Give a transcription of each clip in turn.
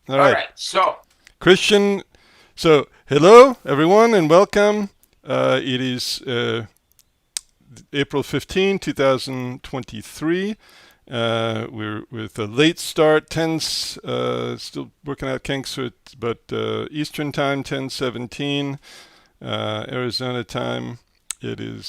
All All right. right. So, Christian. So, hello, everyone, and welcome. It is April 15, 2023. We're with a late start, 10, still working out kinks, but Eastern time, 10:17, Arizona time. It is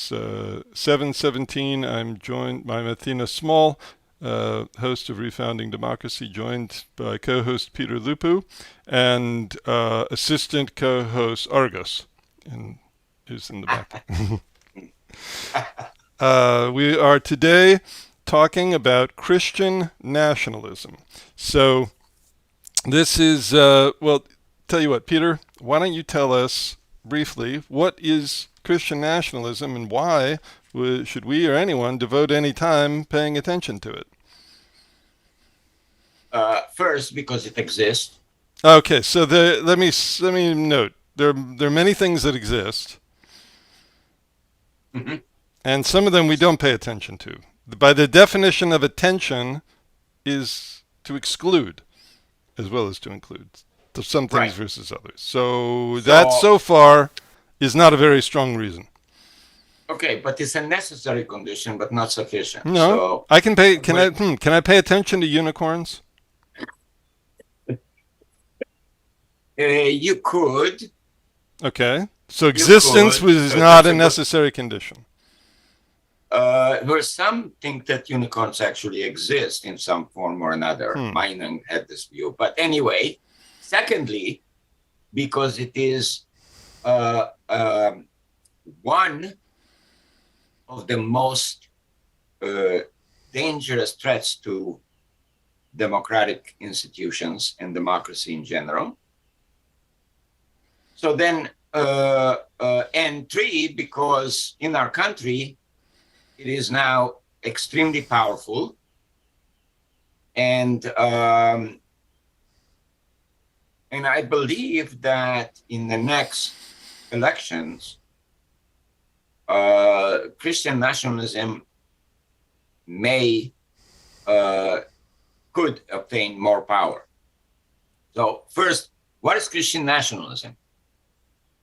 7:17. I'm Athena Small, host of Refounding Democracy, joined by co-host Peter Lupu and assistant co-host Argos, and who's in the back. We are today talking about Christian nationalism. So this is, well, tell you what, Peter, why don't you tell us briefly what is Christian nationalism and why should we or anyone devote any time paying attention to it? first, because it exists. Okay, so let me note there are many things that exist, Mhm. and some of them we don't pay attention to. By the definition of attention is to exclude as well as to include some things Right. versus others. So that So, so far is not a very strong reason. okay, but it's a necessary condition, but not sufficient. No, So, I can pay. Can we, I? Can I pay attention to unicorns? you could, Okay. So you existence could. was not That's a a good. necessary condition. Where some think that unicorns actually exist in some form or another. Hmm. Mine had this view, but anyway. Secondly, because it is uh, um, one of the most uh, dangerous threats to democratic institutions and democracy in general. So then, and three, because in our country, it is now extremely powerful. And I believe that in the next elections, Christian nationalism may could obtain more power. So first, what is Christian nationalism?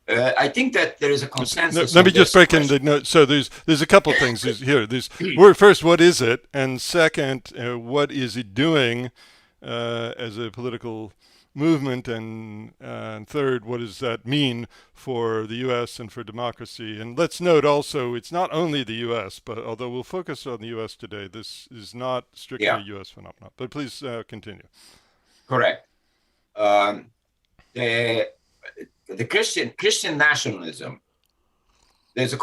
I think that there is a consensus Let me on just this break in the question. note. So there's a couple things here. There's first, what is it, and second, what is it doing as a political movement, and third, what does that mean for the U.S. and for democracy? And let's note also, it's not only the U.S., but although we'll focus on the U.S. today, this is not strictly a Yeah, U.S. phenomenon. But please continue. correct. Um, the the Christian nationalism. There's a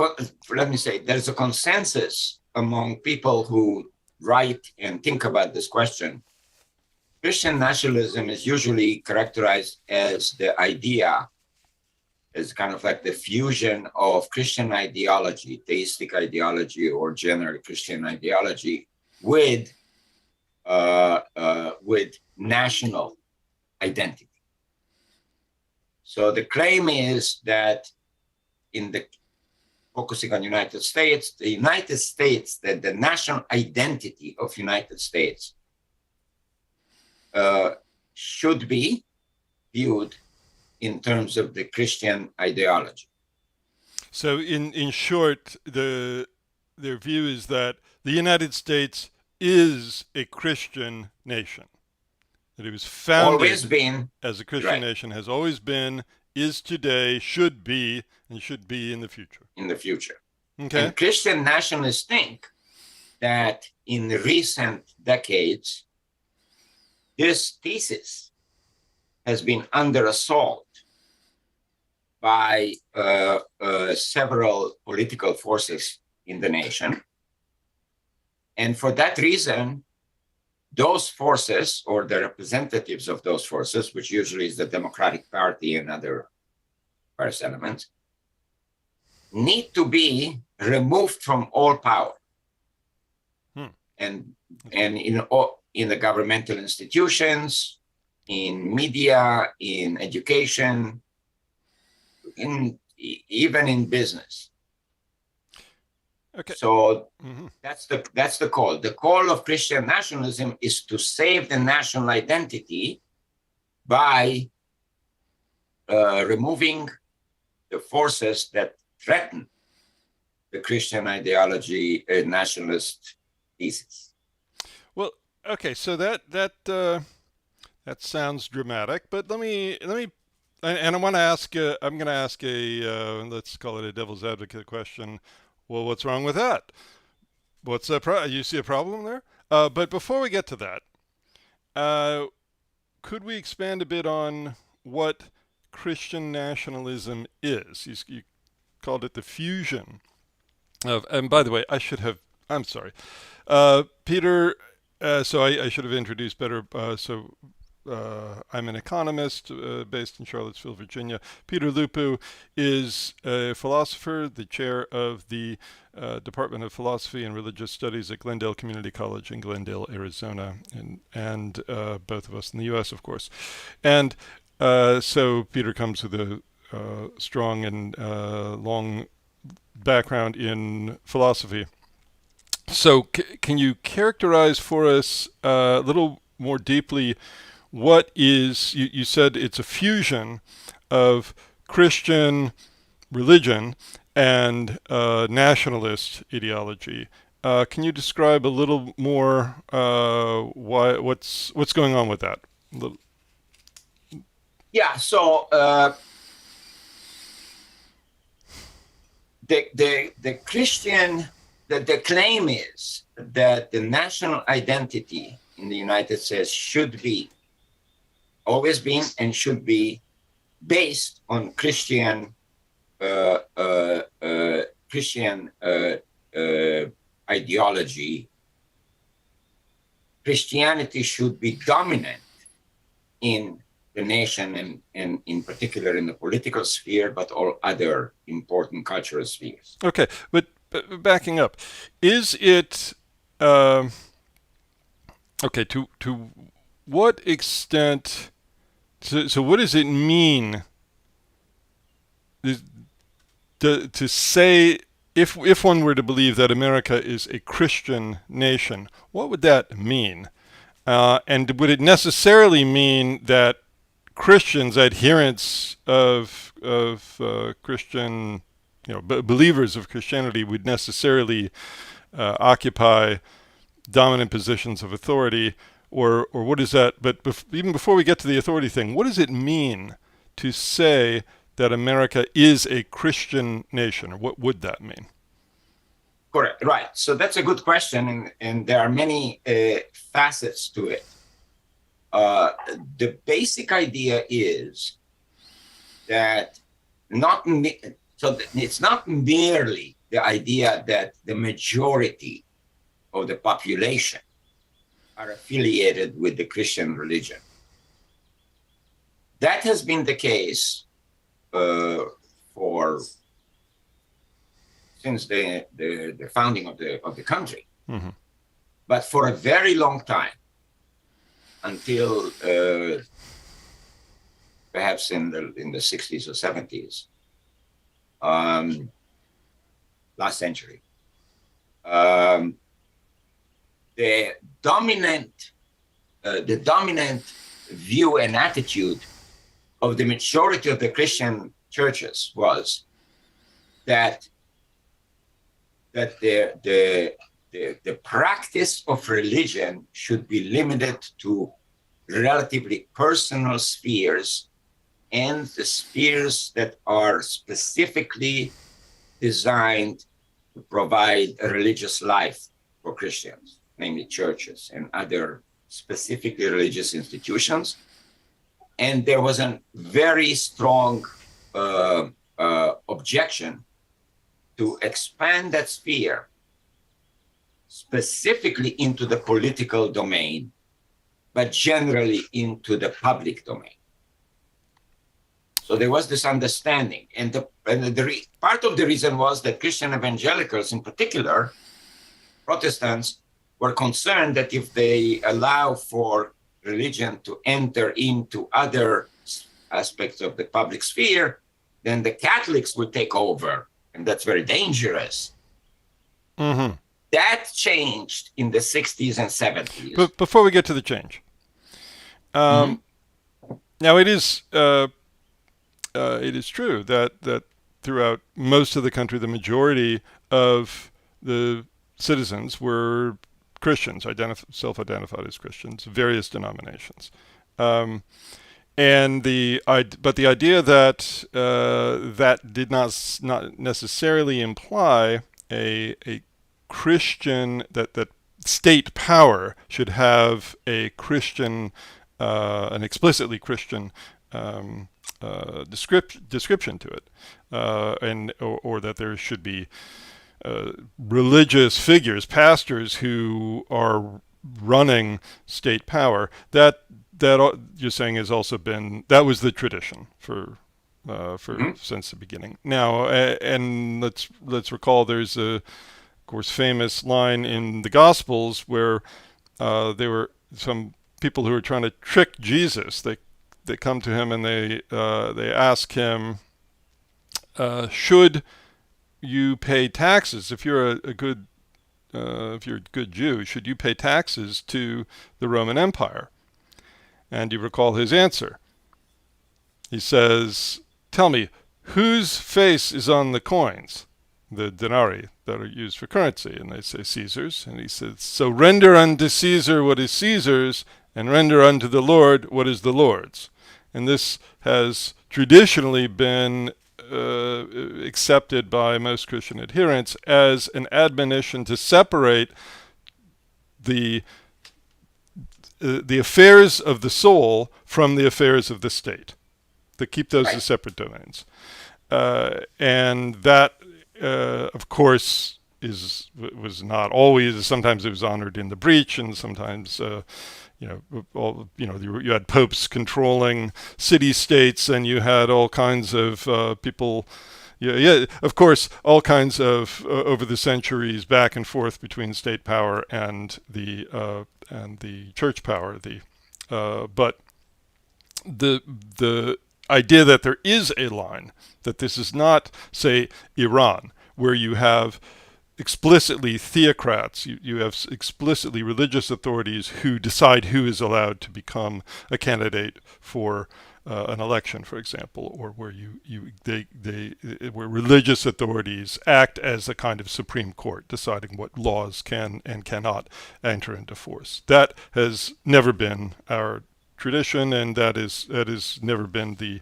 let me say there's a consensus among people who write and think about this question. Christian nationalism is usually characterized as the idea, as kind of like the fusion of Christian ideology, theistic ideology, or general Christian ideology with national identity. So the claim is that in the focusing on United States, that the national identity of United States should be viewed in terms of the Christian ideology. So, in short, their view is that the United States is a Christian nation, that it was Always founded been, as a Christian right, nation, has always been, is today, should be, and should be in the future. in the future. Okay. And Christian nationalists think that in recent decades, this thesis has been under assault by several political forces in the nation. And for that reason, those forces, or the representatives of those forces, which usually is the Democratic Party and other various elements, need to be removed from all power. And in the governmental institutions, in media, in education, even in business. Okay. So that's the call. The call of Christian nationalism is to save the national identity by removing the forces that threaten the Christian ideology, nationalist thesis. Well, okay, so that sounds dramatic, but let me, and I want to ask. I'm going to ask a let's call it a devil's advocate question. Well, what's wrong with that? What's that? You see a problem there? But before we get to that, could we expand a bit on what Christian nationalism is? You called it the fusion of. And by the way, I should have. I'm sorry, Peter. So I should have introduced better. I'm an economist based in Charlottesville, Virginia. Peter Lupu is a philosopher, the chair of the Department of Philosophy and Religious Studies at Glendale Community College in Glendale, Arizona, and both of us in the U.S., of course. And so Peter comes with a strong and long background in philosophy. So can you characterize for us a little more deeply what is, you said it's a fusion of Christian religion and nationalist ideology. Can you describe a little more what's going on with that? Yeah, so the Christian, the claim is that the national identity in the United States should be, always been and should be, based on Christian ideology. Christianity should be dominant in the nation and in particular in the political sphere, but all other important cultural spheres. Okay, but backing up, is it okay? To what extent? So what does it mean to say, if one were to believe that America is a Christian nation, what would that mean? And would it necessarily mean that Christians, adherents of Christian, believers of Christianity, would necessarily occupy dominant positions of authority? Or what is that? But even before we get to the authority thing, what does it mean to say that America is a Christian nation? Or what would that mean? Correct. Right. So that's a good question, and there are many facets to it. The basic idea is that it's not merely the idea that the majority of the population are affiliated with the Christian religion. That has been the case since the founding of the country. Mm-hmm. But for a very long time, until perhaps in the 60s or 70s, last century, the dominant view and attitude of the majority of the Christian churches was that the practice of religion should be limited to relatively personal spheres and the spheres that are specifically designed to provide a religious life for Christians, namely churches and other specifically religious institutions. And there was a very strong objection to expand that sphere specifically into the political domain, but generally into the public domain. So there was this understanding. And part of the reason was that Christian evangelicals, in particular, Protestants, were concerned that if they allow for religion to enter into other aspects of the public sphere, then the Catholics would take over. And that's very dangerous. Mm-hmm. That changed in the 60s and 70s. But before we get to the change, Now it is true that throughout most of the country, the majority of the citizens were Christians, self-identified as Christians, various denominations. Um, but the idea that that did not necessarily imply a Christian that state power should have a Christian, an explicitly Christian description to it, or that there should be religious figures, pastors who are running state power. That you're saying has also been, that was the tradition for since the beginning. Now, and let's recall there's a, of course, famous line in the Gospels where there were some people who were trying to trick Jesus. They come to him and they ask him, should you pay taxes if you're a good Jew? Should you pay taxes to the Roman Empire? And you recall his answer. He says, "Tell me, whose face is on the coins, the denarii that are used for currency?" And they say, "Caesar's." And he says, "So render unto Caesar what is Caesar's, and render unto the Lord what is the Lord's." And this has traditionally been accepted by most Christian adherents as an admonition to separate the affairs of the soul from the affairs of the state, to keep those as separate domains. And that, of course, was not always. Sometimes it was honored in the breach, and sometimes you had popes controlling city-states, and you had all kinds of people. Of course, all kinds of over the centuries back and forth between state power and the church power. But the idea that there is a line, that this is not, say, Iran, where you have explicitly theocrats, you have explicitly religious authorities who decide who is allowed to become a candidate for an election, for example, or where where religious authorities act as a kind of Supreme Court, deciding what laws can and cannot enter into force. That has never been our tradition, and that is never been the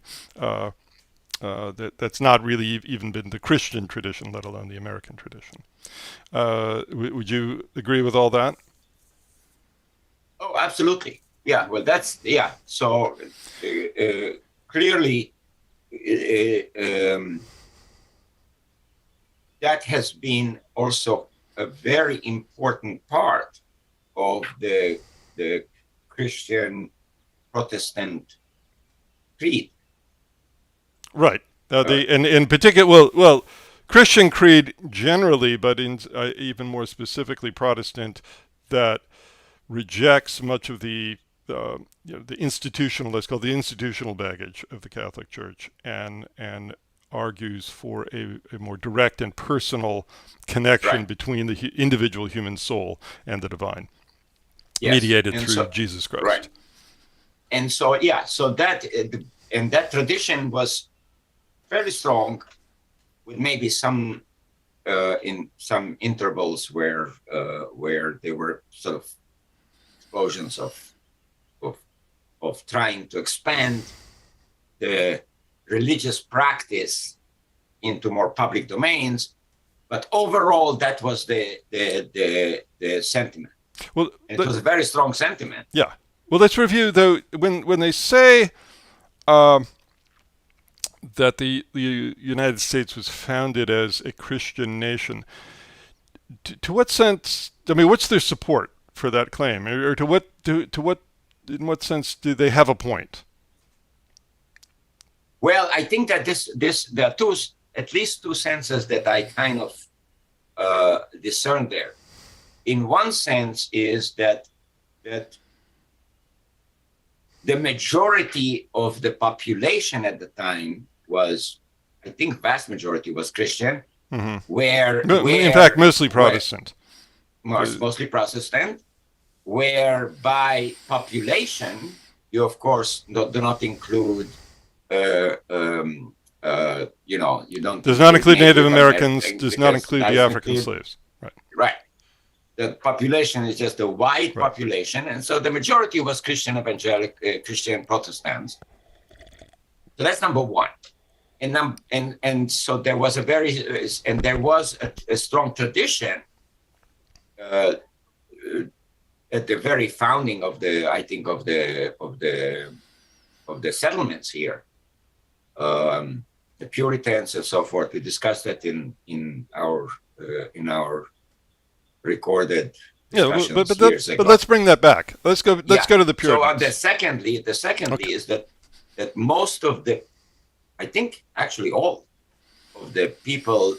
that's not really even been the Christian tradition, let alone the American tradition. Would you agree with all that? Oh, absolutely. Yeah. Well, So clearly, that has been also a very important part of the Christian Protestant creed. Right. And in particular, well, Christian creed generally, but even more specifically Protestant, that rejects much of the institutional, let's call it the institutional baggage of the Catholic Church, and argues for a more direct and personal connection between the individual human soul and the divine, mediated through Jesus Christ. Right. And so that tradition was fairly strong, with maybe some in some intervals where there were sort of explosions of trying to expand the religious practice into more public domains, but overall that was the sentiment. Well, it was a very strong sentiment. Yeah. Well, let's review though. When they say that the United States was founded as a Christian nation, to what sense? I mean, what's their support for that claim, or to what in what sense do they have a point? Well, I think that there are at least two senses that I kind of discern there. In one sense, is that the majority of the population at the time was, I think, vast majority was Christian. Mm-hmm. In fact, mostly Protestant. Mostly Protestant, where by population you of course do not include, you know, you don't Does not include Native Americans Americans, does not include the African slaves. Right. Right. The population is just a white Right. population, and so the majority was Christian evangelical, Christian Protestants. So that's number one. And so there was a strong tradition uh, at the very founding of the, I think, of the settlements here, the Puritans and so forth. We discussed that in our recorded discussions years ago. But let's bring that back. Let's go. Let's go to the Puritans. So the secondly is that most of the, I think actually all of the people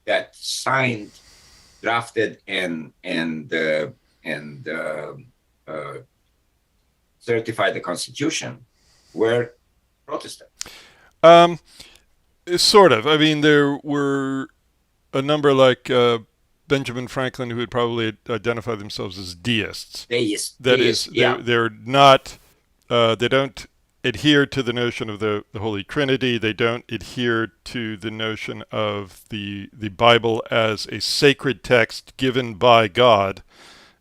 that signed, drafted, and certified the Constitution were Protestant. Sort of. I mean, there were a number like Benjamin Franklin who would probably identify themselves as deists. They're not. They don't adhere to the notion of the Holy Trinity. They don't adhere to the notion of the Bible as a sacred text given by God,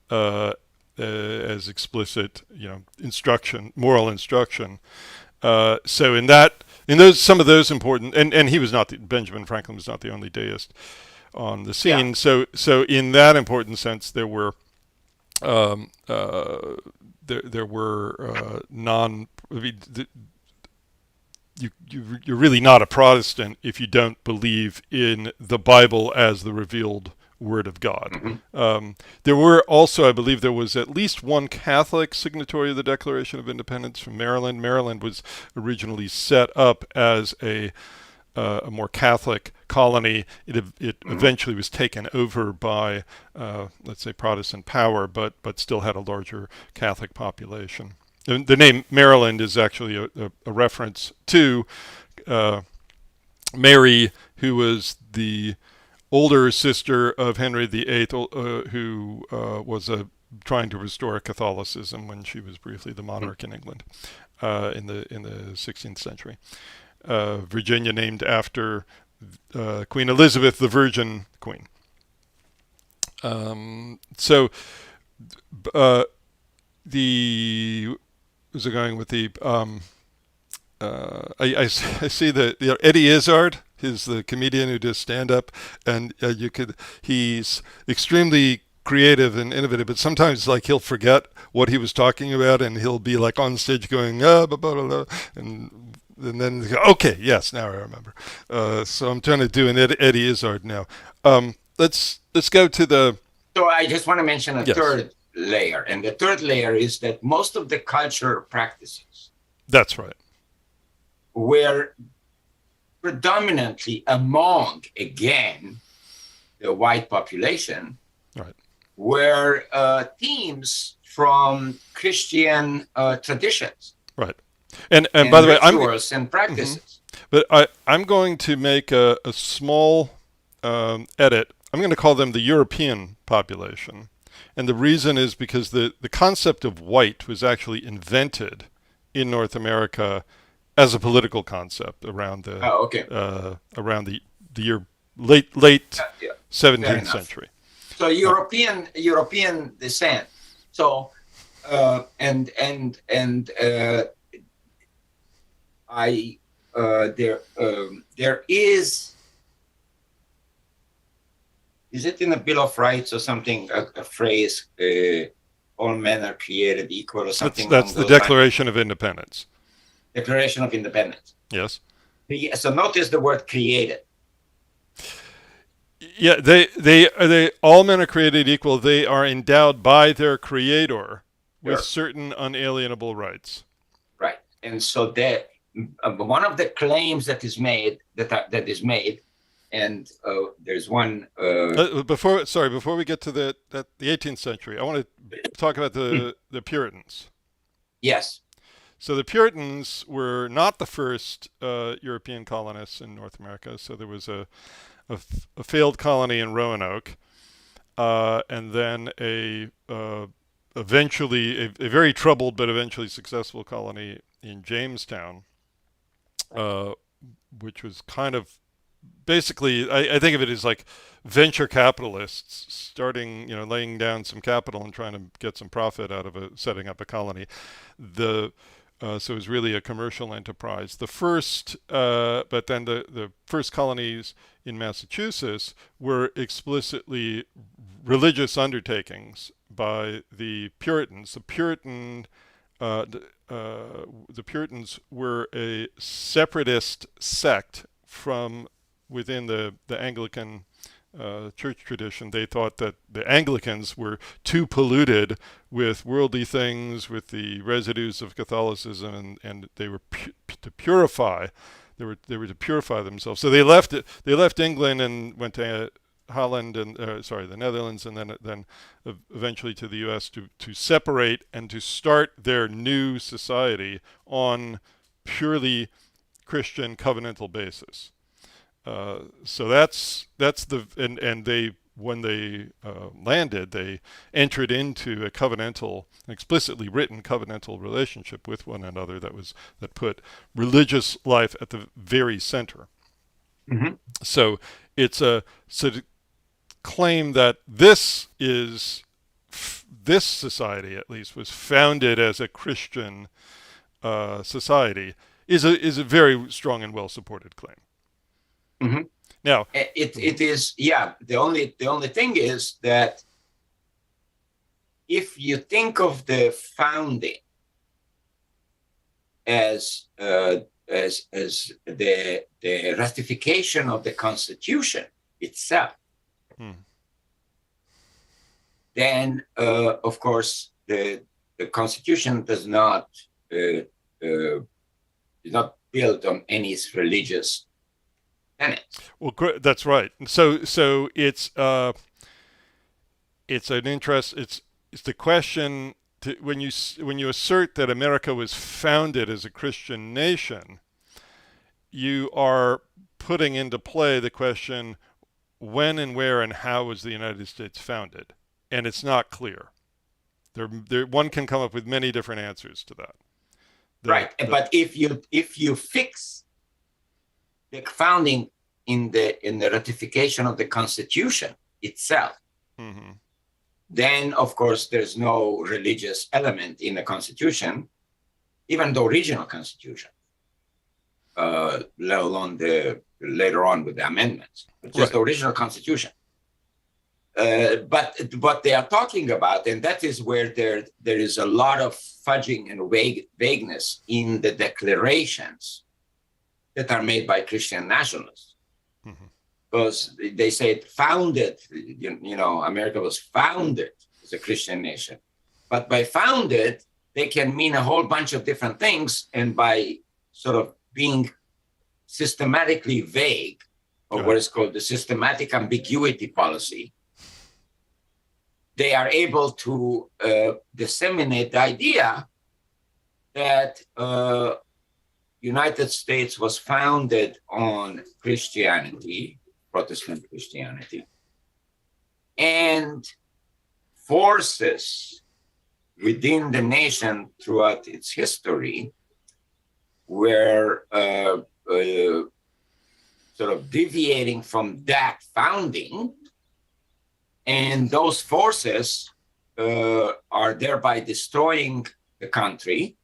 as explicit, instruction, moral instruction. So in those some of those important, and he was not Benjamin Franklin was not the only deist on the scene. Yeah. So in that important sense, there were there were non. I mean, you're really not a Protestant if you don't believe in the Bible as the revealed Word of God. Mm-hmm. There were also, I believe, there was at least one Catholic signatory of the Declaration of Independence from Maryland. Maryland was originally set up as a more Catholic colony. It eventually was taken over by, let's say, Protestant power, but still had a larger Catholic population. And the name Maryland is actually a reference to Mary, who was the older sister of Henry VIII, who was trying to restore Catholicism when she was briefly the monarch in England in the 16th century. Virginia named after Queen Elizabeth, the Virgin Queen. Was it going with the? I see that Eddie Izzard is the comedian who does stand up, and he's extremely creative and innovative, but sometimes like he'll forget what he was talking about, and he'll be like on stage going blah, blah, blah, blah, and then okay, yes, now I remember. So I'm trying to do an Eddie Izzard now. Let's go to the. So I just want to mention a third layer, and the third layer is that most of the cultural practices. That's right. Were predominantly among, again, the white population. Right. Were themes from Christian traditions. Right. And by the way, rituals and practices. Mm-hmm. But I'm going to make a small edit. I'm going to call them the European population. And the reason is because the concept of white was actually invented in North America as a political concept around the around the year late 17th century. So European descent. So there is it in the Bill of Rights or something, a phrase, all men are created equal or something? That's the Declaration of Independence. Declaration of Independence. Yes. So notice the word created. Yeah, they all men are created equal. They are endowed by their creator with certain unalienable rights. Right. And so that one of the claims that is made, and there's one. Before we get to the 18th century, I want to talk about the Puritans. Yes. So the Puritans were not the first European colonists in North America. So there was a failed colony in Roanoke, and then a eventually a very troubled but eventually successful colony in Jamestown, uh, which was kind of basically, I think of it as like venture capitalists starting, laying down some capital and trying to get some profit out of setting up a colony. So it was really a commercial enterprise. But then the first colonies in Massachusetts were explicitly religious undertakings by the Puritans. The Puritans were a separatist sect from within the Anglican church tradition. They thought that the Anglicans were too polluted with worldly things, with the residues of Catholicism, and they were to purify. They were to purify themselves. So they left it. They left England and went to Holland and the Netherlands, and then eventually to the U.S. to separate and to start their new society on purely Christian covenantal basis. So that's the and they when they landed, they entered into a covenantal, explicitly written covenantal relationship with one another that put religious life at the very center. Mm-hmm. So it's a sort of claim that this society at least was founded as a Christian society is a very strong and well supported claim. Mm-hmm. Now it is, yeah. The only thing is that if you think of the founding as the ratification of the Constitution itself, then of course the Constitution is not built on any religious tenets. Well, that's right. So it's an interest. It's the question when you assert that America was founded as a Christian nation, you are putting into play the question when and where and how was the United States founded, and it's not clear. One can come up with many different answers to that. Right, but if you fix the founding in the ratification of the Constitution itself, mm-hmm. then of course there's no religious element in the Constitution, even the original Constitution, let alone later on with the amendments, but just right. The original Constitution. But what they are talking about, and that is where there is a lot of fudging and vagueness in the declarations that are made by Christian nationalists, mm-hmm. because they say it founded, America was founded as a Christian nation. But by founded, they can mean a whole bunch of different things, and by sort of being systematically vague, or what is called the systematic ambiguity policy, they are able to disseminate the idea that United States was founded on Christianity, Protestant Christianity, and forces within the nation throughout its history were sort of deviating from that founding, and those forces are thereby destroying the country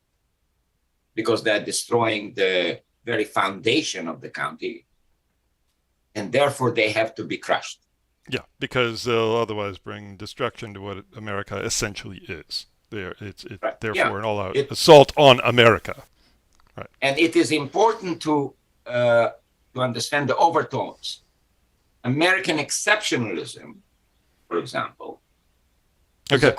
because they're destroying the very foundation of the country, and therefore they have to be crushed. Yeah, because they'll otherwise bring destruction to what America essentially is. It's right. Therefore an all-out assault on America. Right. And it is important to understand the overtones. American exceptionalism, for example. Okay.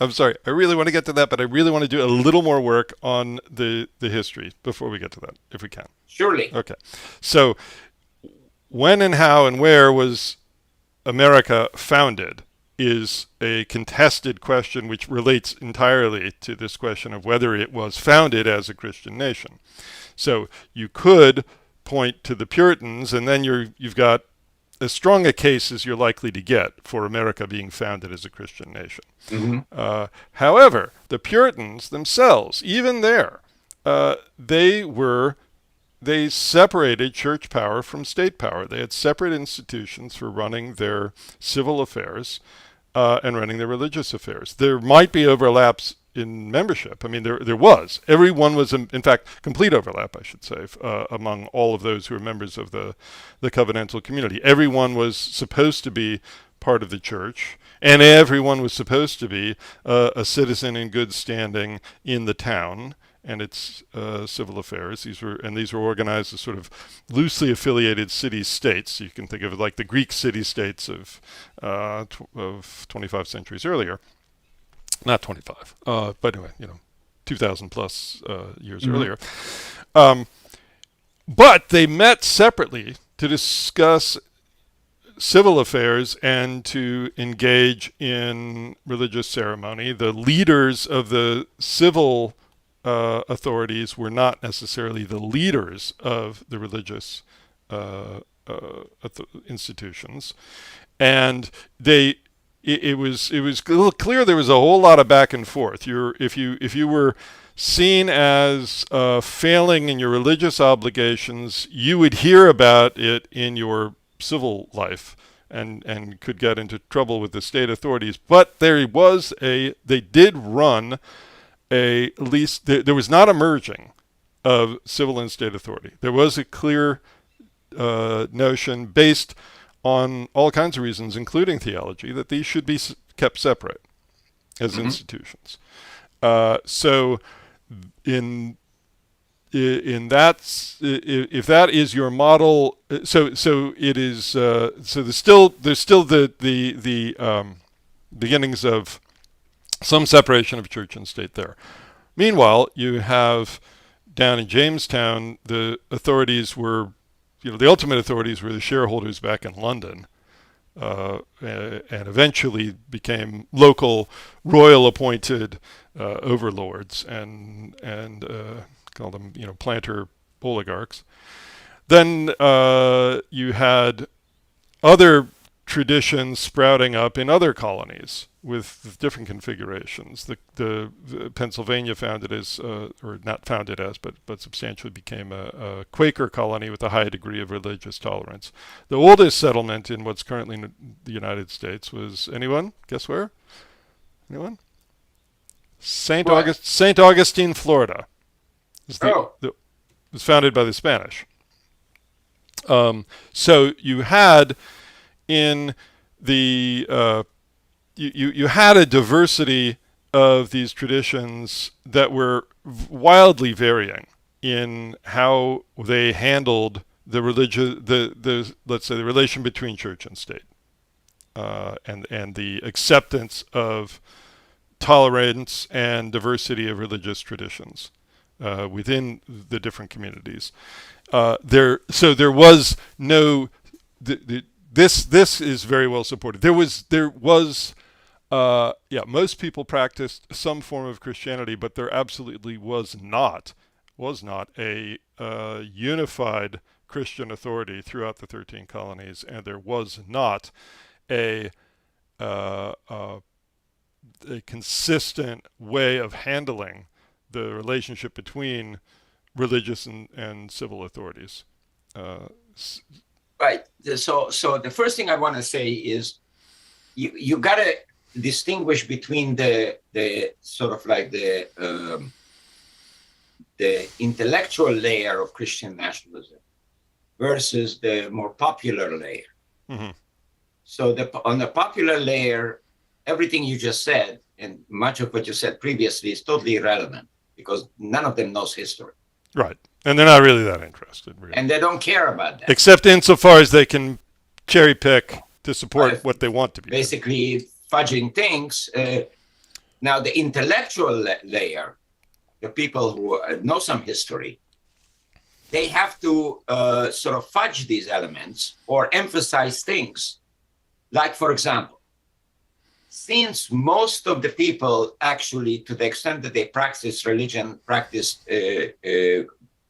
I'm sorry. I really want to get to that, but I really want to do a little more work on the history before we get to that, if we can. Surely. Okay. So, when and how and where was America founded is a contested question which relates entirely to this question of whether it was founded as a Christian nation. So you could point to the Puritans, and then you've got as strong a case as you're likely to get for America being founded as a Christian nation. Mm-hmm. However, the Puritans themselves, even there, they separated church power from state power. They had separate institutions for running their civil affairs and running their religious affairs. There might be overlaps in membership. I mean, there was. Everyone was, in fact, complete overlap, I should say, among all of those who were members of the covenantal community. Everyone was supposed to be part of the church, and everyone was supposed to be a citizen in good standing in the town and its civil affairs. These were organized as sort of loosely affiliated city-states. You can think of it like the Greek city-states of 25 centuries earlier. Not 25, but anyway, 2,000 plus years earlier. But they met separately to discuss civil affairs and to engage in religious ceremony. The leaders of the civil authorities were not necessarily the leaders of the religious institutions, and it was clear there was a whole lot of back and forth. If you were seen as failing in your religious obligations, you would hear about it in your civil life and could get into trouble with the state authorities. But there did run at least there was not a merging of civil and state authority. There was a clear notion based on all kinds of reasons, including theology, that these should be kept separate as institutions. So, in that, if that is your model, so it is. So there's still the beginnings of some separation of church and state there. Meanwhile, you have down in Jamestown, the authorities were, the ultimate authorities were the shareholders back in London, and eventually became local royal appointed overlords and call them, planter oligarchs. Then you had other traditions sprouting up in other colonies with different configurations. The Pennsylvania founded as, or not founded as, but substantially became a Quaker colony with a high degree of religious tolerance. The oldest settlement in what's currently in the United States was, anyone? Guess where? Anyone? St. Augustine, Florida. It was founded by the Spanish. So you had in the you had a diversity of these traditions that were wildly varying in how they handled the let's say the relation between church and state, and the acceptance of tolerance and diversity of religious traditions within the different communities. There was no. This is very well supported. There was most people practiced some form of Christianity, but there absolutely was not a unified Christian authority throughout the 13 colonies, and there was not a consistent way of handling the relationship between religious and civil authorities. Right. So the first thing I want to say is you got to distinguish between the sort of like the intellectual layer of Christian nationalism versus the more popular layer. Mm-hmm. So on the popular layer, everything you just said and much of what you said previously is totally irrelevant because none of them knows history. Right. And they're not really that interested. Really. And they don't care about that. Except insofar as they can cherry pick to support what they want to be. Basically fudging things. Now, the intellectual layer, the people who know some history, they have to sort of fudge these elements or emphasize things. Like, for example, since most of the people actually, to the extent that they practice religion, practiced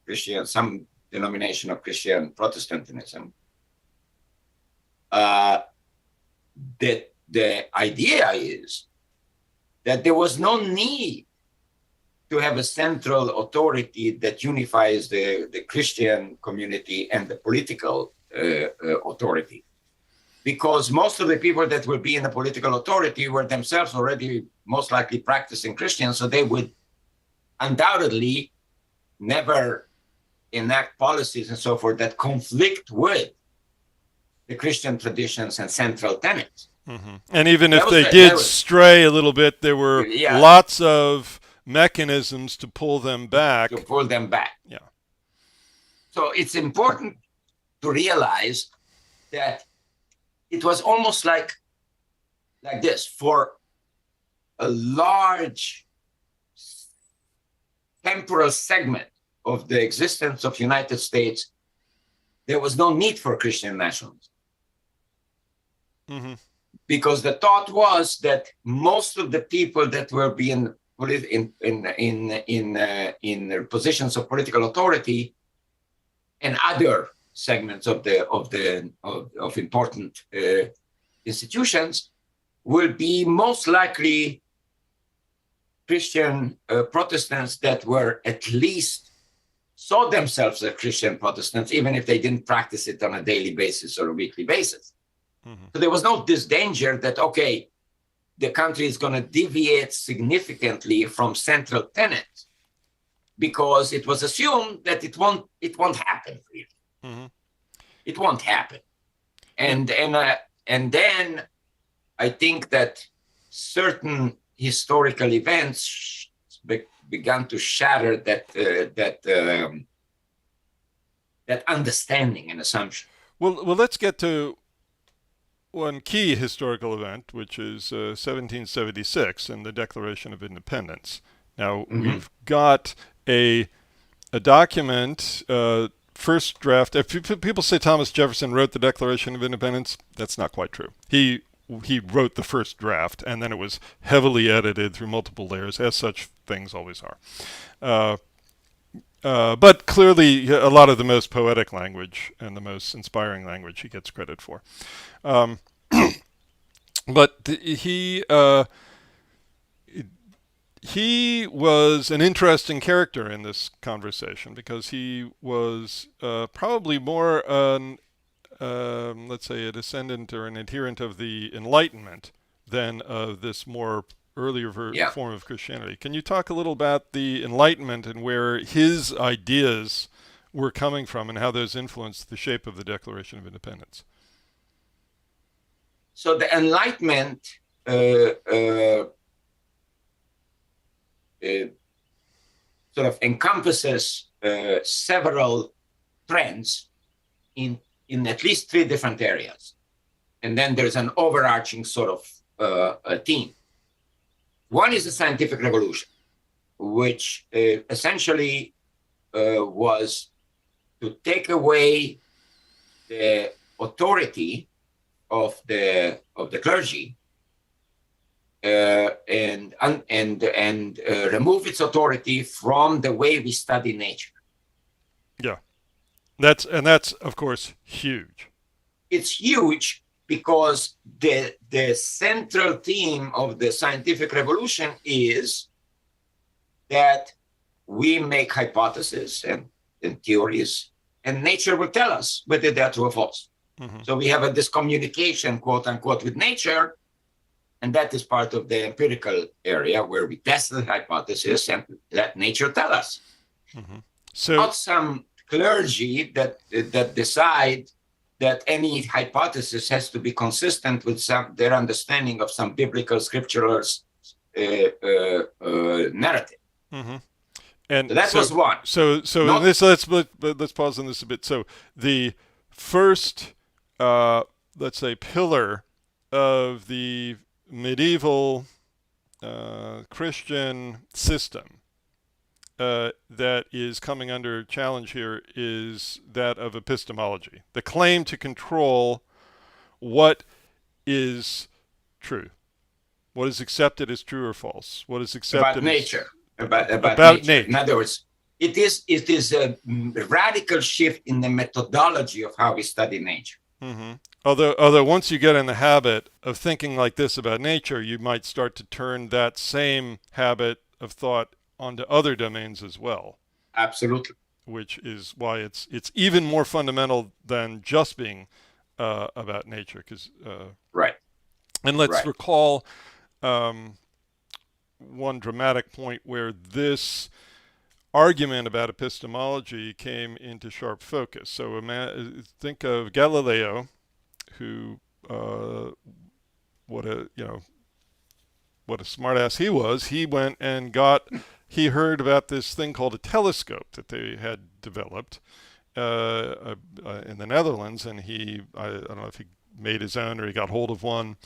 Christian, some denomination of Christian Protestantism, The idea is that there was no need to have a central authority that unifies the Christian community and the political authority, because most of the people that will be in the political authority were themselves already most likely practicing Christians, so they would undoubtedly never enact policies and so forth that conflict with the Christian traditions and central tenets. Mm-hmm. And even if they did stray a little bit, there were lots of mechanisms to pull them back. Yeah. So it's important to realize that it was almost like this. For a large temporal segment of the existence of United States, there was no need for Christian nationalism. Mm-hmm. Because the thought was that most of the people that were being put in positions of political authority and other segments of important institutions will be most likely Christian Protestants that were at least saw themselves as Christian Protestants, even if they didn't practice it on a daily basis or a weekly basis. Mm-hmm. So there was no this danger that, okay, the country is going to deviate significantly from central tenets, because it was assumed that it won't happen really. Mm-hmm. It won't happen. And then I think that certain historical events began to shatter that understanding and assumption. Well, let's get to one key historical event, which is 1776 and the Declaration of Independence. Now, mm-hmm. we've got a document, first draft. If people say Thomas Jefferson wrote the Declaration of Independence, that's not quite true. He wrote the first draft, and then it was heavily edited through multiple layers, as such things always are. But clearly, a lot of the most poetic language and the most inspiring language he gets credit for. But he was an interesting character in this conversation, because he was probably more let's say a descendant or an adherent of the Enlightenment than of this more earlier form of Christianity. Can you talk a little about the Enlightenment and where his ideas were coming from and how those influenced the shape of the Declaration of Independence? So the Enlightenment sort of encompasses several trends in at least three different areas. And then there's an overarching sort of a theme. One is the scientific revolution, which essentially was to take away the authority of the clergy and remove its authority from the way we study nature. Yeah, that's of course huge. It's huge because the central theme of the scientific revolution is that we make hypotheses and theories, and nature will tell us whether they're true or false. Mm-hmm. So we have this communication, quote unquote, with nature, and that is part of the empirical area where we test the hypothesis and let nature tell us. Mm-hmm. So not some clergy that decide that any hypothesis has to be consistent with their understanding of some biblical scriptural narrative. Mm-hmm. And so that was one. So let's pause on this a bit. So the first, let's say, pillar of the medieval Christian system that is coming under challenge here is that of epistemology, the claim to control what is true, what is accepted as true or false, what is accepted about nature, about nature. In other words, it is a radical shift in the methodology of how we study nature. Hmm. Although once you get in the habit of thinking like this about nature, you might start to turn that same habit of thought onto other domains as well, Absolutely. which is why it's even more fundamental than just being about nature. Right. And let's Right. recall um, one dramatic point where this argument about epistemology came into sharp focus. So think of Galileo, who what a what a smartass he was. He went and he heard about this thing called a telescope that they had developed in the Netherlands, and I don't know if he made his own or he got hold of one,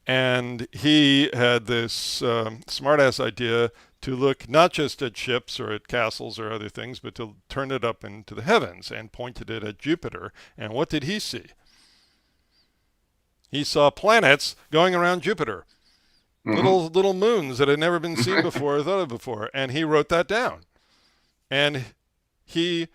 and he had this smartass idea to look not just at ships or at castles or other things, but to turn it up into the heavens, and pointed it at Jupiter. And what did he see? He saw planets going around Jupiter, Hmm. little moons that had never been seen before or thought of before, and he wrote that down. And he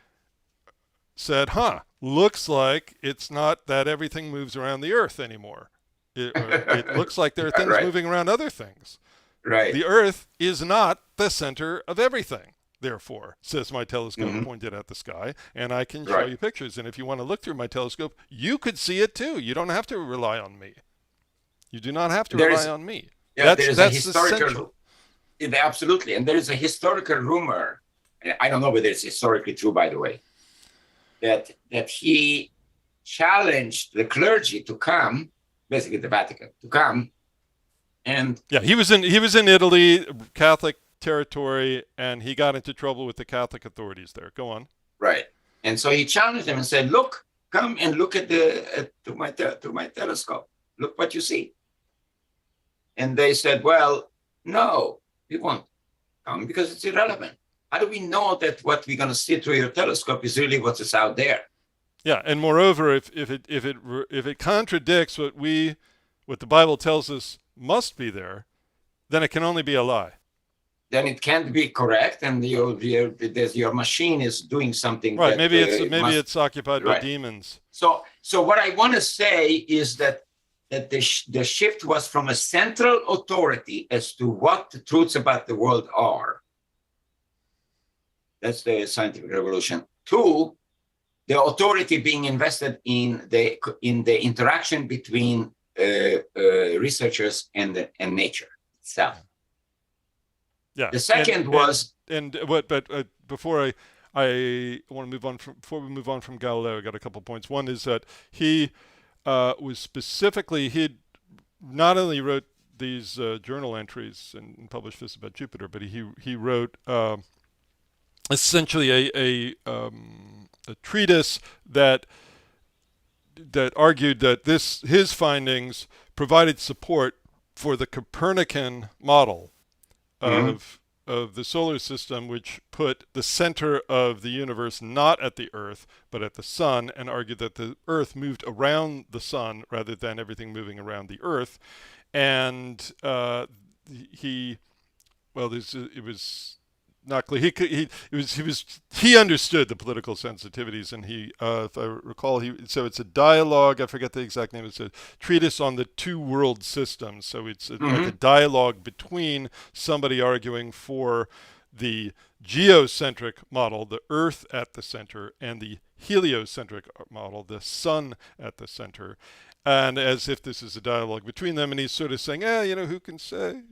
said, "Huh, looks like it's not that everything moves around the Earth anymore. It looks like there are things Right. moving around other things. Right. The Earth is not the center of everything. Therefore, says my telescope Hmm. pointed at the sky, and I can show Right. you pictures. And if you want to look through my telescope, you could see it too. You don't have to rely on me. You do not have to There rely is, on me. yeah, there is a That's essential." historical, absolutely, and there is a historical rumor. And I don't know whether it's historically true, by the way, that he challenged the clergy to come, basically the Vatican, to come and Yeah, he was in Italy, Catholic territory, and he got into trouble with the Catholic authorities there. Go on. right. And so he challenged them and said, "Look, come and look at through my telescope. Look what you see." And they said, "Well, no, we won't come because it's irrelevant. How do we know that what we're going to see through your telescope is really what is out there?" Yeah, and moreover, if it contradicts what the Bible tells us must be there, then it can only be a lie. Then it can't be correct, and your machine is doing something Right? that it Maybe must. it's occupied by Right. demons. So what I want to say is that the shift was from a central authority as to what the truths about the world are. That's the scientific revolution. To the authority being invested in the interaction between researchers and nature itself. Yeah. The second was But I want to move on before we move on from Galileo, I got a couple of points. One is that he was specifically he not only wrote these journal entries and published this about Jupiter, but he wrote essentially a treatise that argued that his findings provided support for the Copernican model mhm, of the solar system, which put the center of the universe not at the Earth but at the Sun, and argued that the Earth moved around the Sun rather than everything moving around the Earth. And he well, it was not clear. He understood the political sensitivities, and if I recall, so it's a dialogue. I forget the exact name. It's a treatise on the two world systems. So it's like a mhm, dialogue between somebody arguing for the geocentric model, the Earth at the center, and the heliocentric model, the Sun at the center. And as if this is a dialogue between them, and he's sort of saying, who can say,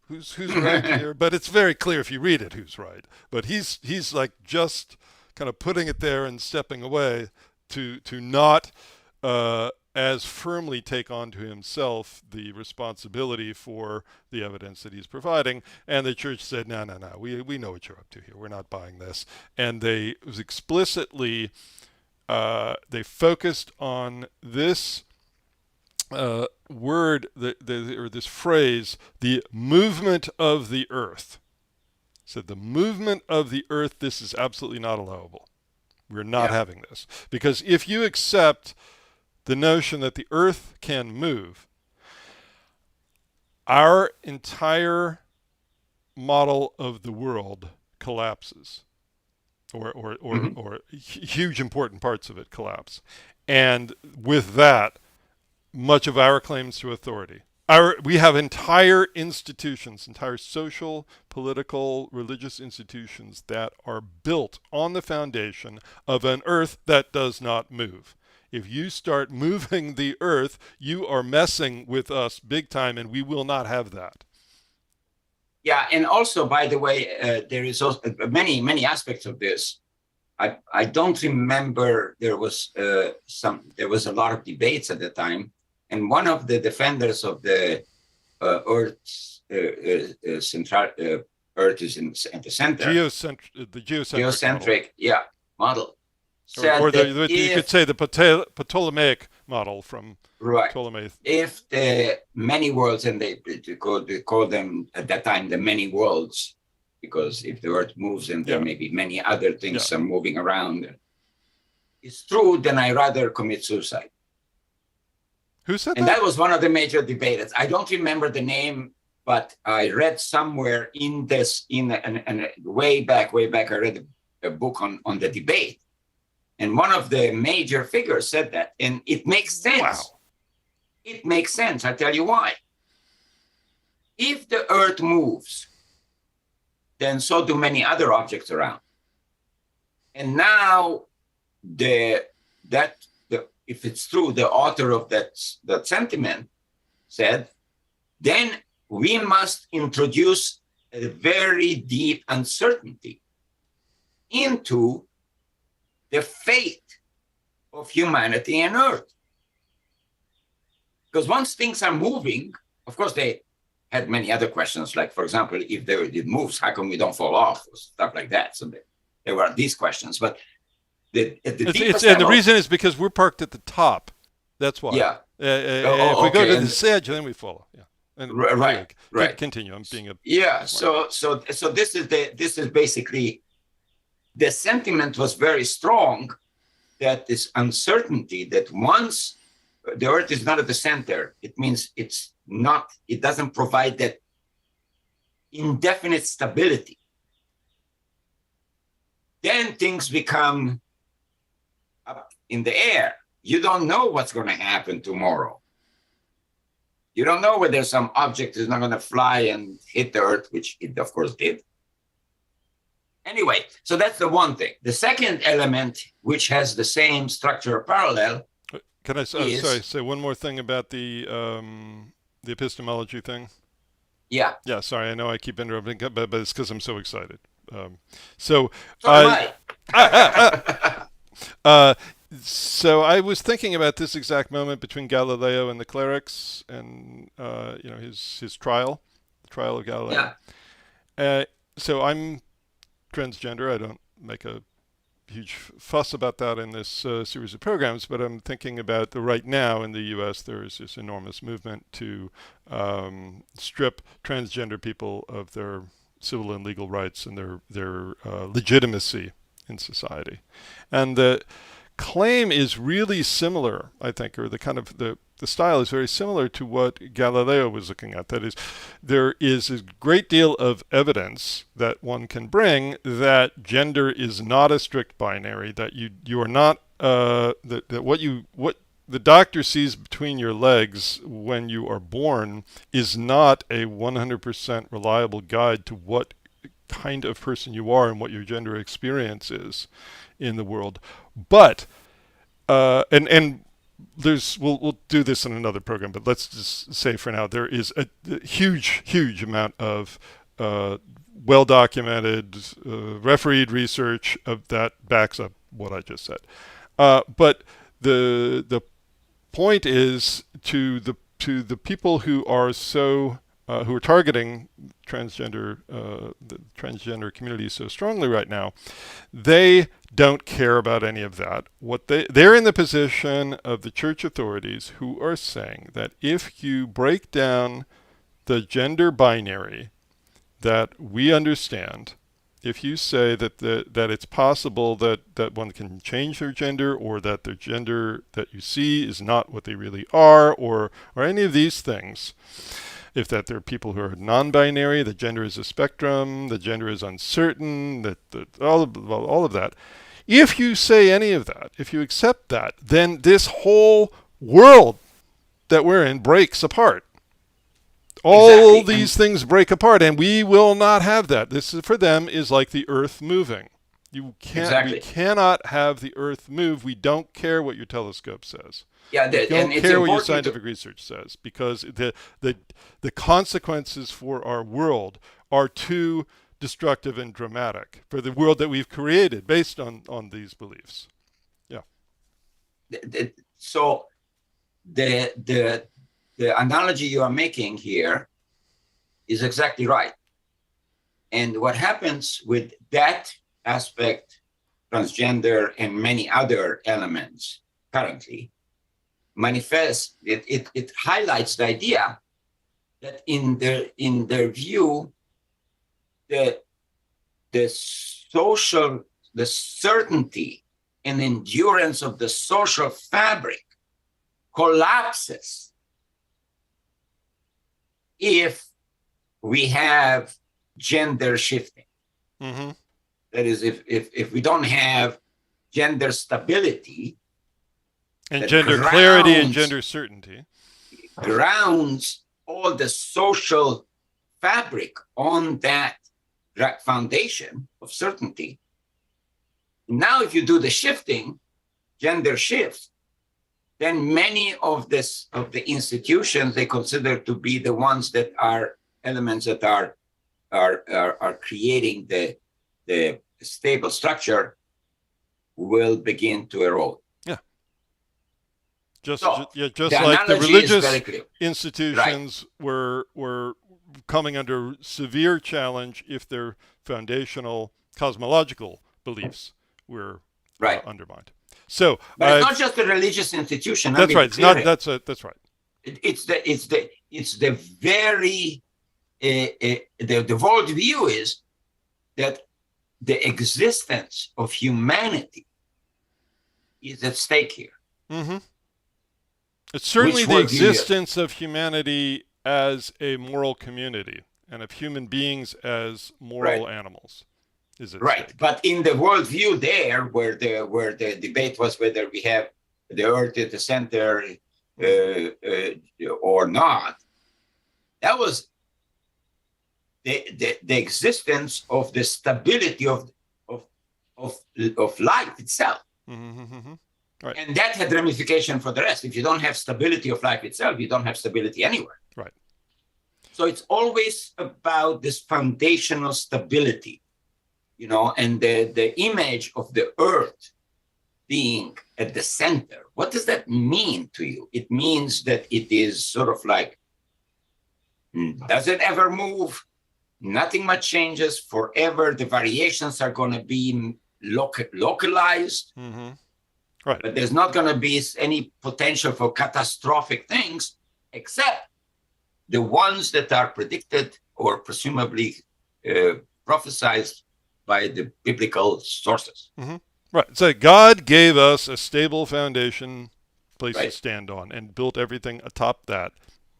who's right here? But it's very clear if you read it who's right. But he's like just kind of putting it there and stepping away to not as firmly take on to himself the responsibility for the evidence that he's providing. And the church said, no, we know what you're up to here. We're not buying this. And they was explicitly they focused on this word, or this phrase, the movement of the earth. Said the movement of the earth, this is absolutely not allowable. We're not yeah, having this. Because if you accept the notion that the earth can move, our entire model of the world collapses. Mhm. or huge important parts of it collapse. And with that, much of our claims to authority. We have entire institutions, entire social, political, religious institutions that are built on the foundation of an earth that does not move. If you start moving the earth, you are messing with us big time, and we will not have that. Yeah, and also, by the way, there is also many aspects of this. I don't remember there was a lot of debates at the time, and one of the defenders of the Earth's central Earth is in the center, The geocentric model, geocentric, yeah, model, said or that you could if say the Ptolemaic model from right, Ptolemy. if the many worlds, and they call them at that time the many worlds, because if the Earth moves and there Yeah. may be many other things Yeah. moving around, it's true, then I rather commit suicide. Who said And that? that was one of the major debates. I don't remember the name, but I read somewhere in this, in way back, I read a book on the debate. And one of the major figures said that. And it makes sense. Wow. It makes sense. I'll tell you why. If the Earth moves, then so do many other objects around. And now, if it's true, the author of that sentiment said, then we must introduce a very deep uncertainty into the fate of humanity and Earth. Because once things are moving, of course, they had many other questions, like, for example, if it moves, how come we don't fall off, or stuff like that. So there were these questions, but the reason is because we're parked at the top. That's why. Yeah. If we go to the edge, then we fall. Yeah. And right. Continue. I'm being a yeah. So this is basically, the sentiment was very strong that this uncertainty, that once the Earth is not at the center, it means it doesn't provide that indefinite stability. Then things become up in the air. You don't know what's going to happen tomorrow. You don't know whether some object is not going to fly and hit the Earth, which it, of course, did. Anyway, so that's the one thing. The second element, which has the same structure or parallel. Can I say one more thing about the epistemology thing? Yeah. Yeah, sorry, I know I keep interrupting, but it's because I'm so excited. So I was thinking about this exact moment between Galileo and the clerics, and his trial, the trial of Galileo. Yeah. So I'm transgender. I don't make a huge fuss about that in this series of programs, but I'm thinking about right now in the U.S. there is this enormous movement to strip transgender people of their civil and legal rights and their legitimacy in society, and the claim is really similar, I think, or the style is very similar to what Galileo was looking at. That is, there is a great deal of evidence that one can bring that gender is not a strict binary, that you are not that what the doctor sees between your legs when you are born is not a 100% reliable guide to what kind of person you are and what your gender experience is in the world. But and there's we'll do this in another program, but let's just say for now there is a huge amount of well documented refereed research of that backs up what I just said. But the point is to the people who are who are targeting the transgender community so strongly right now, they don't care about any of that. They're in the position of the church authorities who are saying that if you break down the gender binary that we understand, if you say that it's possible that one can change their gender, or that their gender that you see is not what they really are, or any of these things, if that there are people who are non-binary, that gender is a spectrum, that gender is uncertain, that all of that. If you say any of that, if you accept that, then this whole world that we're in breaks apart. All Exactly. these things break apart, and we will not have that. This is, for them, is like the earth moving. You can't. Exactly. We cannot have the earth move. We don't care what your telescope says. Yeah, We and don't it's care what your important scientific research says, because the consequences for our world are too destructive and dramatic for the world that we've created based on these beliefs. Yeah. so the analogy you are making here is exactly right. And what happens with that aspect, transgender and many other elements currently, manifests, it highlights the idea that in their view, the certainty and endurance of the social fabric collapses if we have gender shifting. Mm-hmm. That is, if we don't have gender stability and gender clarity and gender certainty, grounds all the social fabric on that foundation of certainty. Now, if you do the shifting, gender shifts, then many of the institutions they consider to be the ones that are elements that are creating the stable structure will begin to erode. Yeah. Just So, just like the analogy is very religious clear. institutions were coming under severe challenge if their foundational cosmological beliefs were undermined. So, but it's not just a religious institution. That's right. It's not. That's right. It's the very the world view is that the existence of humanity is at stake here. Mm-hmm. It's certainly the existence of humanity as a moral community and of human beings as moral animals is at stake. But in the worldview there, where the debate was whether we have the earth at the center or not, that was the existence of the stability of life itself. Mm-hmm. Right. And that had ramification for the rest. If you don't have stability of life itself, you don't have stability anywhere. Right. So it's always about this foundational stability, and the image of the earth being at the center. What does that mean to you? It means that it is sort of like, does it ever move? Nothing much changes forever. The variations are going to be localized. Mm-hmm. Right. But there's not going to be any potential for catastrophic things, except the ones that are predicted or presumably prophesied by the biblical sources. Mm-hmm. Right. So God gave us a stable foundation place to stand on and built everything atop that.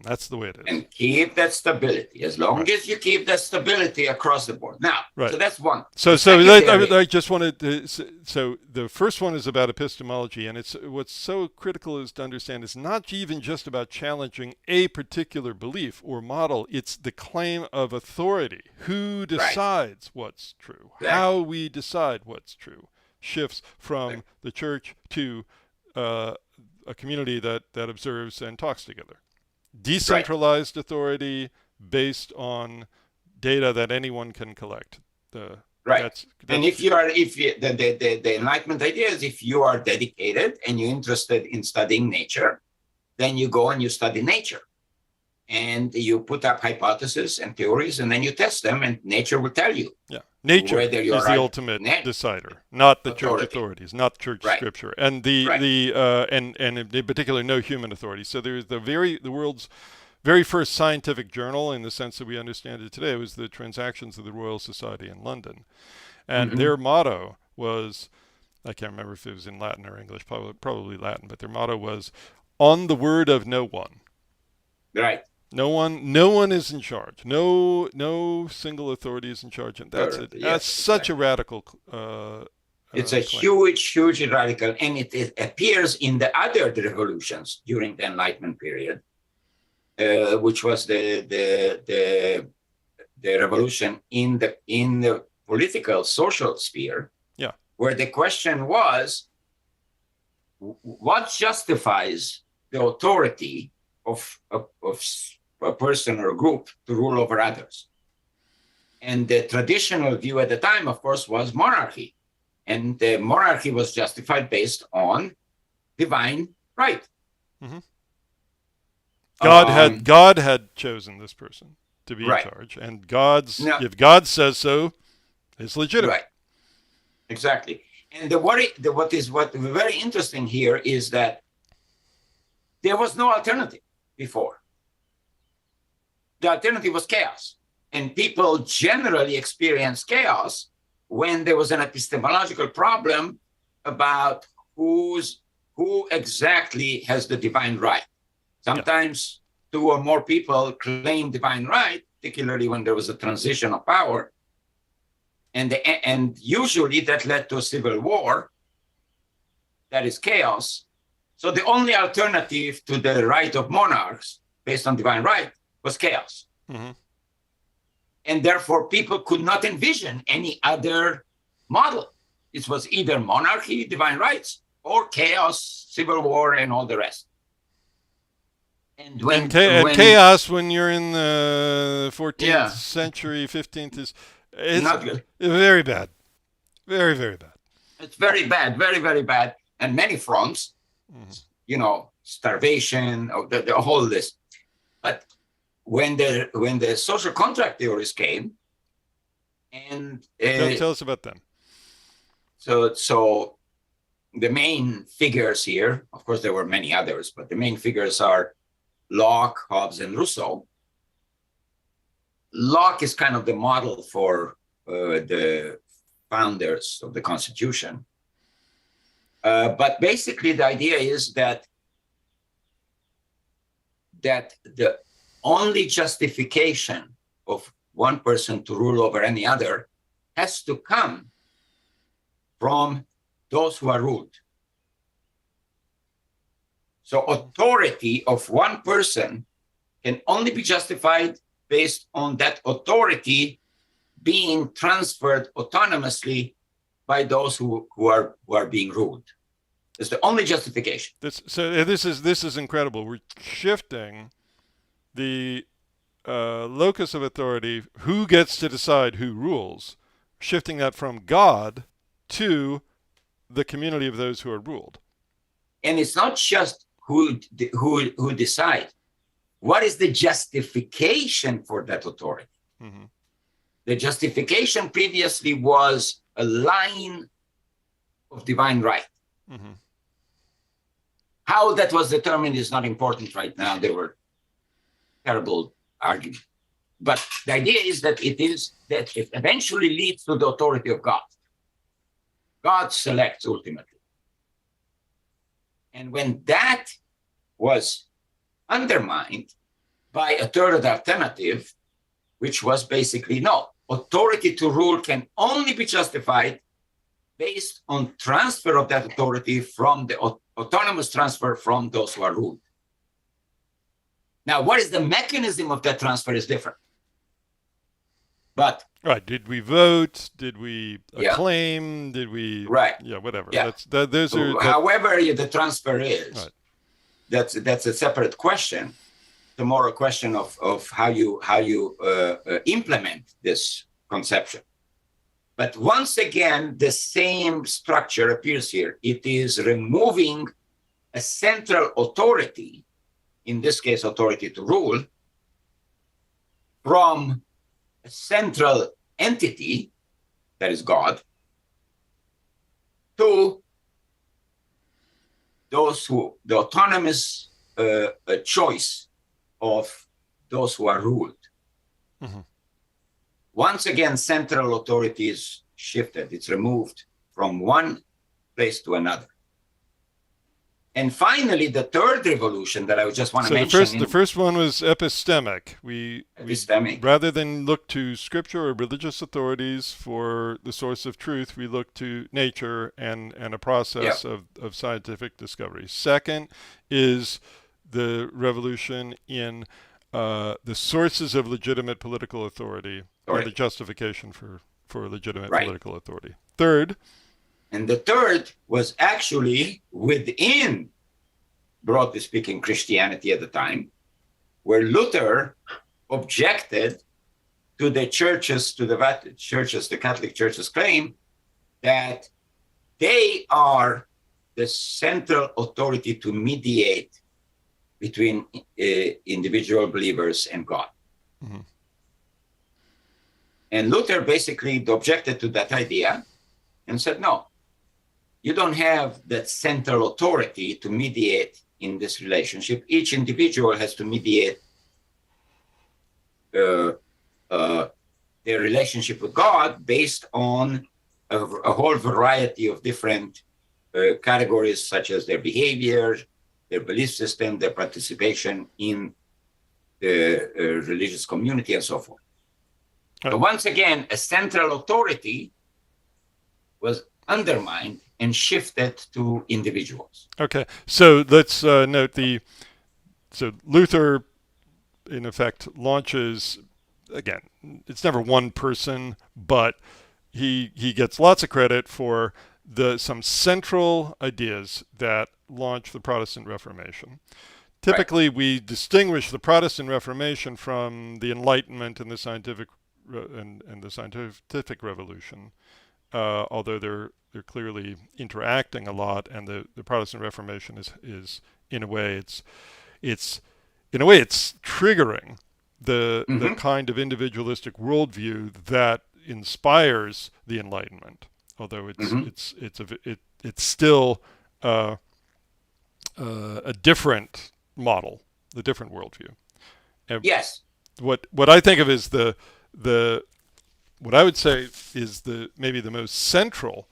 That's the way it is. And keep that stability as long as you keep that stability across the board. Now, so that's one. So I just wanted to, so the first one is about epistemology, and it's what's so critical is to understand it's not even just about challenging a particular belief or model. It's the claim of authority. Who decides what's true? How we decide what's true shifts from the church to a community that observes and talks together. Decentralized authority based on data that anyone can collect. That's and if the Enlightenment idea is if you are dedicated and you're interested in studying nature, then you go and you study nature. And you put up hypotheses and theories, and then you test them, and nature will tell you. Yeah, nature is the ultimate decider, not the church authorities, not church scripture, and and in particular, no human authority. So there's the world's very first scientific journal, in the sense that we understand it today, was the Transactions of the Royal Society in London, and their motto was, I can't remember if it was in Latin or English, probably Latin, but their motto was, "On the word of no one." Right. No one is in charge. No single authority is in charge, and that's it. That's Yes, such a exactly. radical It's a claim. huge radical, and it appears in the other revolutions during the Enlightenment period, which was the revolution in the political social sphere, Yeah. where the question was, what justifies the authority of a person or a group to rule over others? And the traditional view at the time, of course, was monarchy. And the monarchy was justified based on divine right. Hmm. Um, God had chosen this person to be in right. charge, and No, if God says so, it's legitimate. right. Exactly. And what very interesting here is that there was no alternative before. The alternative was chaos. And people generally experience chaos when there was an epistemological problem about who exactly has the divine right. Yeah. Sometimes two or more people claim divine right, particularly when there was a transition of power. And usually that led to a civil war. That is chaos. So the only alternative to the right of monarchs based on divine right was chaos. Hmm. And therefore people could not envision any other model. It was either monarchy, divine rights, or chaos, civil war, and all the rest. And And when chaos when you're in the 14th yeah, century, 15th it's not good. very bad, very bad. It's very bad, very bad, and many fronts. Starvation, the whole list. But when the social contract theories came, and Tell us about them. so the main figures here, of course, there were many others, but the main figures are Locke, Hobbes, and Rousseau. Locke is kind of the model for the founders of the Constitution. But basically, the idea is that the only justification of one person to rule over any other has to come from those who are ruled. So authority of one person can only be justified based on that authority being transferred autonomously by those who are being ruled. It's the only justification. This is incredible. We're shifting the locus of authority, who gets to decide who rules, shifting that from God to the community of those who are ruled. And it's not just who decide. What is the justification for that authority? Mm-hmm. The justification previously was a line of divine right. Mm-hmm. How that was determined is not important right now. There were terrible arguments. But the idea is that it eventually leads to the authority of God. God selects ultimately. And when that was undermined by a third alternative, which was basically, no, authority to rule can only be justified based on transfer of that authority from the autonomous transfer from those who are ruled. Now, what is the mechanism of that transfer is different. But right, did we vote? Did we yeah, acclaim? Did we? Right. Yeah, whatever. Yeah. Those are. However, the transfer is. Right. That's a separate question. The more a question of how you implement this conception. But once again, the same structure appears here. It is removing a central authority, in this case, authority to rule, from a central entity, that is God, to those who, the autonomous choice of those who are ruled. Mm-hmm. Once again, central authority is shifted. It's removed from one place to another. And finally, the third revolution that I just want to So mention. the first one was epistemic. We Epistemic. rather than look to scripture or religious authorities for the source of truth, we look to nature and a process Yeah. of scientific discovery. Second is the revolution in the sources of legitimate political authority and the justification for legitimate Right. political authority. Third, And the third was actually within, broadly speaking, Christianity at the time, where Luther objected to the churches, to the churches, the Catholic Church's claim that they are the central authority to mediate between individual believers and God. Mm-hmm. And Luther basically objected to that idea and said, no, you don't have that central authority to mediate in this relationship. Each individual has to mediate their relationship with God based on a whole variety of different categories, such as their behavior, their belief system, their participation in the religious community, and so forth. So once again, a central authority was undermined and shifted to individuals. Okay, so let's note so Luther, in effect, launches, again, it's never one person, but he gets lots of credit for some central ideas that launch the Protestant Reformation. Typically, we distinguish the Protestant Reformation from the Enlightenment and the scientific revolution, although they're clearly interacting a lot, and the Protestant Reformation is in a way it's triggering the kind of individualistic worldview that inspires the Enlightenment, although it's still a different model, a different worldview. And yes. What I think of is what I would say is maybe the most central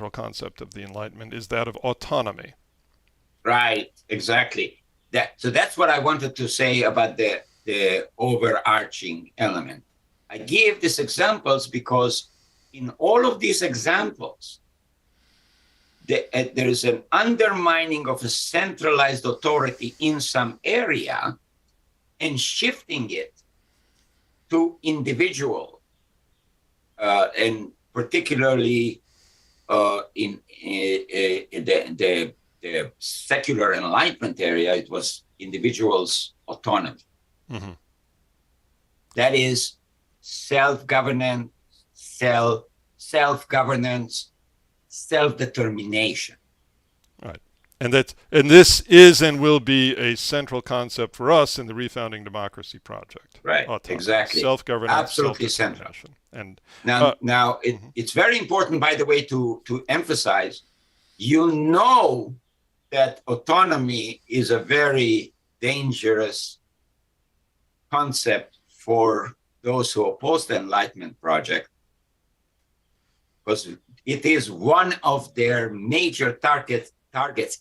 concept of the Enlightenment is that of autonomy. Right, exactly. So that's what I wanted to say about the overarching element. I give these examples because in all of these examples, there is an undermining of a centralized authority in some area and shifting it to individual, and particularly in the secular Enlightenment area, it was individuals' autonomy. Mm-hmm. That is self-governance, self-governance, self-determination. Right. And this is and will be a central concept for us in the Refounding Democracy Project. Right. Autonomy. Exactly. Self-governance, absolutely central. And now it's very important, by the way, to emphasize, that autonomy is a very dangerous concept for those who oppose the Enlightenment project, because it is one of their major targets,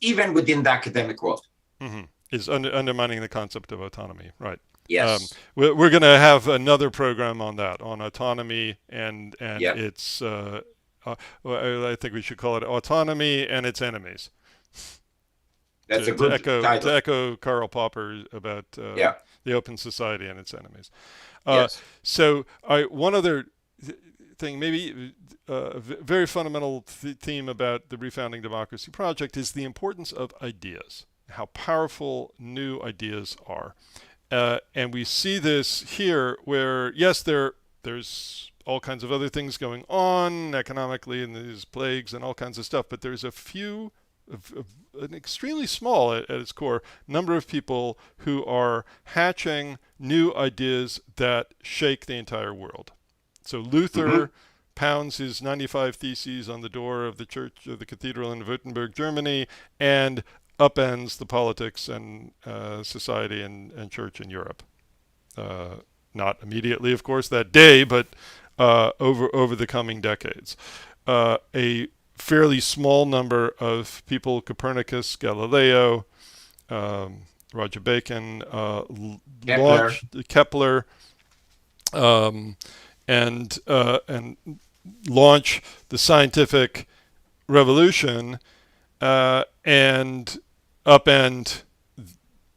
even within the academic world. Mm-hmm. Is undermining the concept of autonomy, right? Yes. We're going to have another program on that, on autonomy and its. I think we should call it autonomy and its enemies. That's a good title. To echo Karl Popper about the open society and its enemies. Yes. So one other thing, maybe a very fundamental theme about the Refounding Democracy Project is the importance of ideas, how powerful new ideas are. And we see this here where, yes, there's all kinds of other things going on economically, and there's plagues and all kinds of stuff, but there's an extremely small, at its core, number of people who are hatching new ideas that shake the entire world. So Luther pounds his 95 Theses on the door of the church of the cathedral in Württemberg, Germany, and upends the politics and society and church in Europe. Not immediately, of course, that day, but over the coming decades. A fairly small number of people: Copernicus, Galileo, Roger Bacon, Kepler. launched Kepler, and launch the scientific revolution, and upend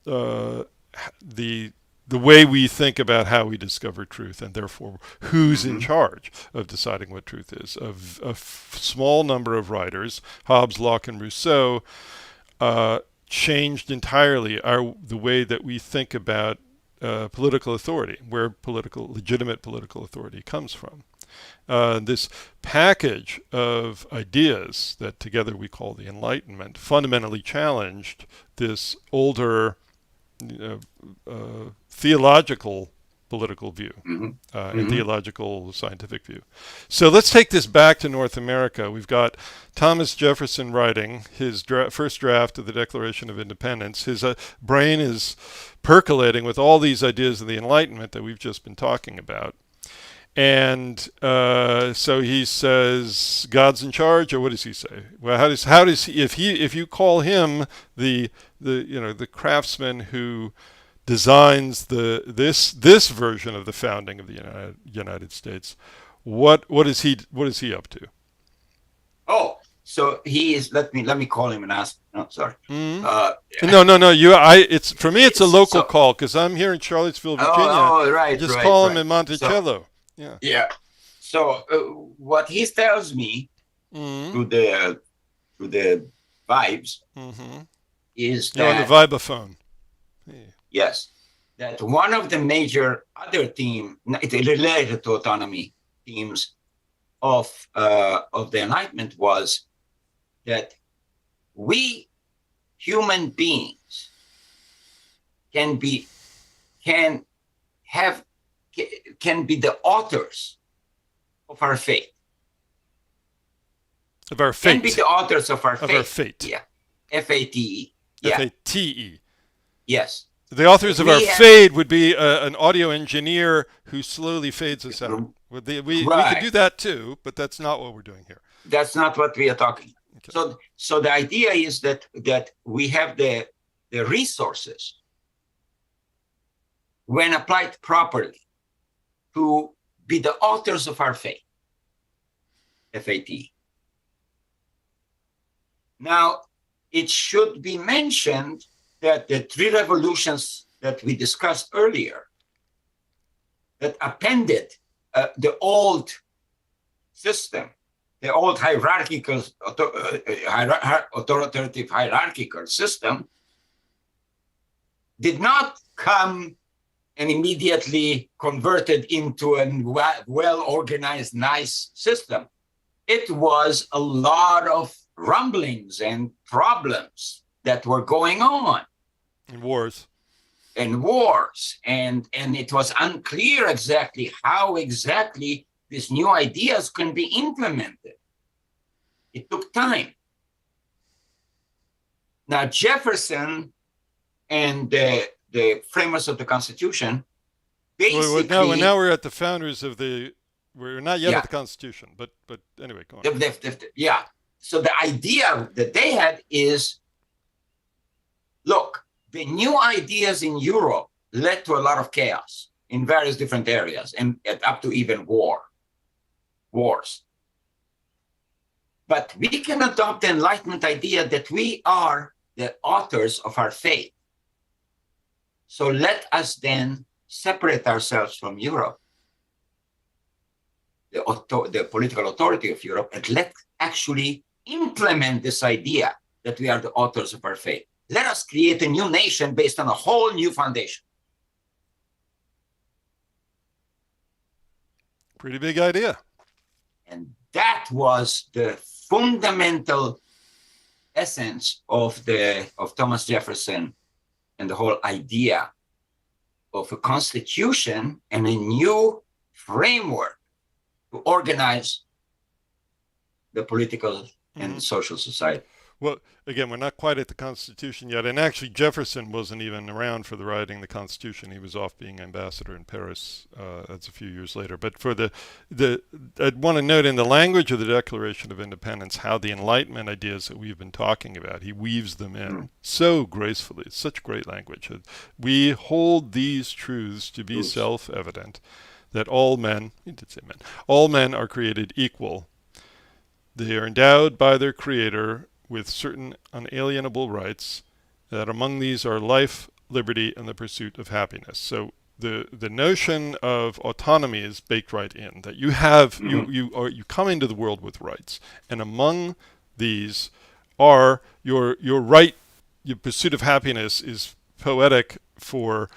the way we think about how we discover truth, and therefore who's in charge of deciding what truth is. Of a small number of writers, Hobbes, Locke, and Rousseau, changed entirely the way that we think about political authority, where legitimate political authority comes from. This package of ideas that together we call the Enlightenment fundamentally challenged this older theological political view, and theological scientific view. So let's take this back to North America. We've got Thomas Jefferson writing his first draft of the Declaration of Independence. His brain is percolating with all these ideas of the Enlightenment that we've just been talking about. And so he says, God's in charge, or what does he say? Well, how does he, if you call him the craftsman who designs this version of the founding of the United States, what is he up to? Oh, so he is. Let me call him and ask. No, sorry. Mm-hmm. No. It's for me. It's a local call because I'm here in Charlottesville, Virginia. Oh, right. Just call him in Monticello. Yeah. So what he tells me through the vibes is that on the vibaphone. Yeah. Yes, that one of the major other theme related to autonomy themes of the Enlightenment was that we human beings can be the authors of our fate. Of our fate. Can be the authors of our fate. Of our fate. Yeah. F-A-T-E. Yeah. F-A-T-E. Yes. The authors of our fate would be an audio engineer who slowly fades us out. We could do that too, but that's not what we're doing here. That's not what we are talking about. Okay. So the idea is that we have the resources, when applied properly, to be the authors of our fate. F-A-T. Now, it should be mentioned that the three revolutions that we discussed earlier, that appended the old system, the old authoritative hierarchical system, did not come and immediately converted into a well-organized, nice system. It was a lot of rumblings and problems that were going on. And wars. And it was unclear exactly how exactly these new ideas can be implemented. It took time. Now, Jefferson and the framers of the Constitution basically... Now we're at the founders of the... We're not yet at the Constitution, but anyway, go on. Yeah. So the idea that they had is, look, the new ideas in Europe led to a lot of chaos in various different areas, and up to even wars. But we can adopt the Enlightenment idea that we are the authors of our fate. So let us then separate ourselves from Europe, the political authority of Europe, and let's actually implement this idea that we are the authors of our fate. Let us create a new nation based on a whole new foundation. Pretty big idea. And that was the fundamental essence of Thomas Jefferson and the whole idea of a constitution and a new framework to organize the political and social society. Well, again, we're not quite at the Constitution yet, and actually Jefferson wasn't even around for the writing of the Constitution. He was off being ambassador in Paris. That's a few years later. But for I'd want to note in the language of the Declaration of Independence how the Enlightenment ideas that we've been talking about, he weaves them in so gracefully. It's such great language. We hold these truths to be self-evident, that all men, he did say men, all men are created equal. They are endowed by their Creator with certain unalienable rights, that among these are life, liberty, and the pursuit of happiness. So the notion of autonomy is baked right in, that you have you come into the world with rights, and among these are your right. Your pursuit of happiness is poetic for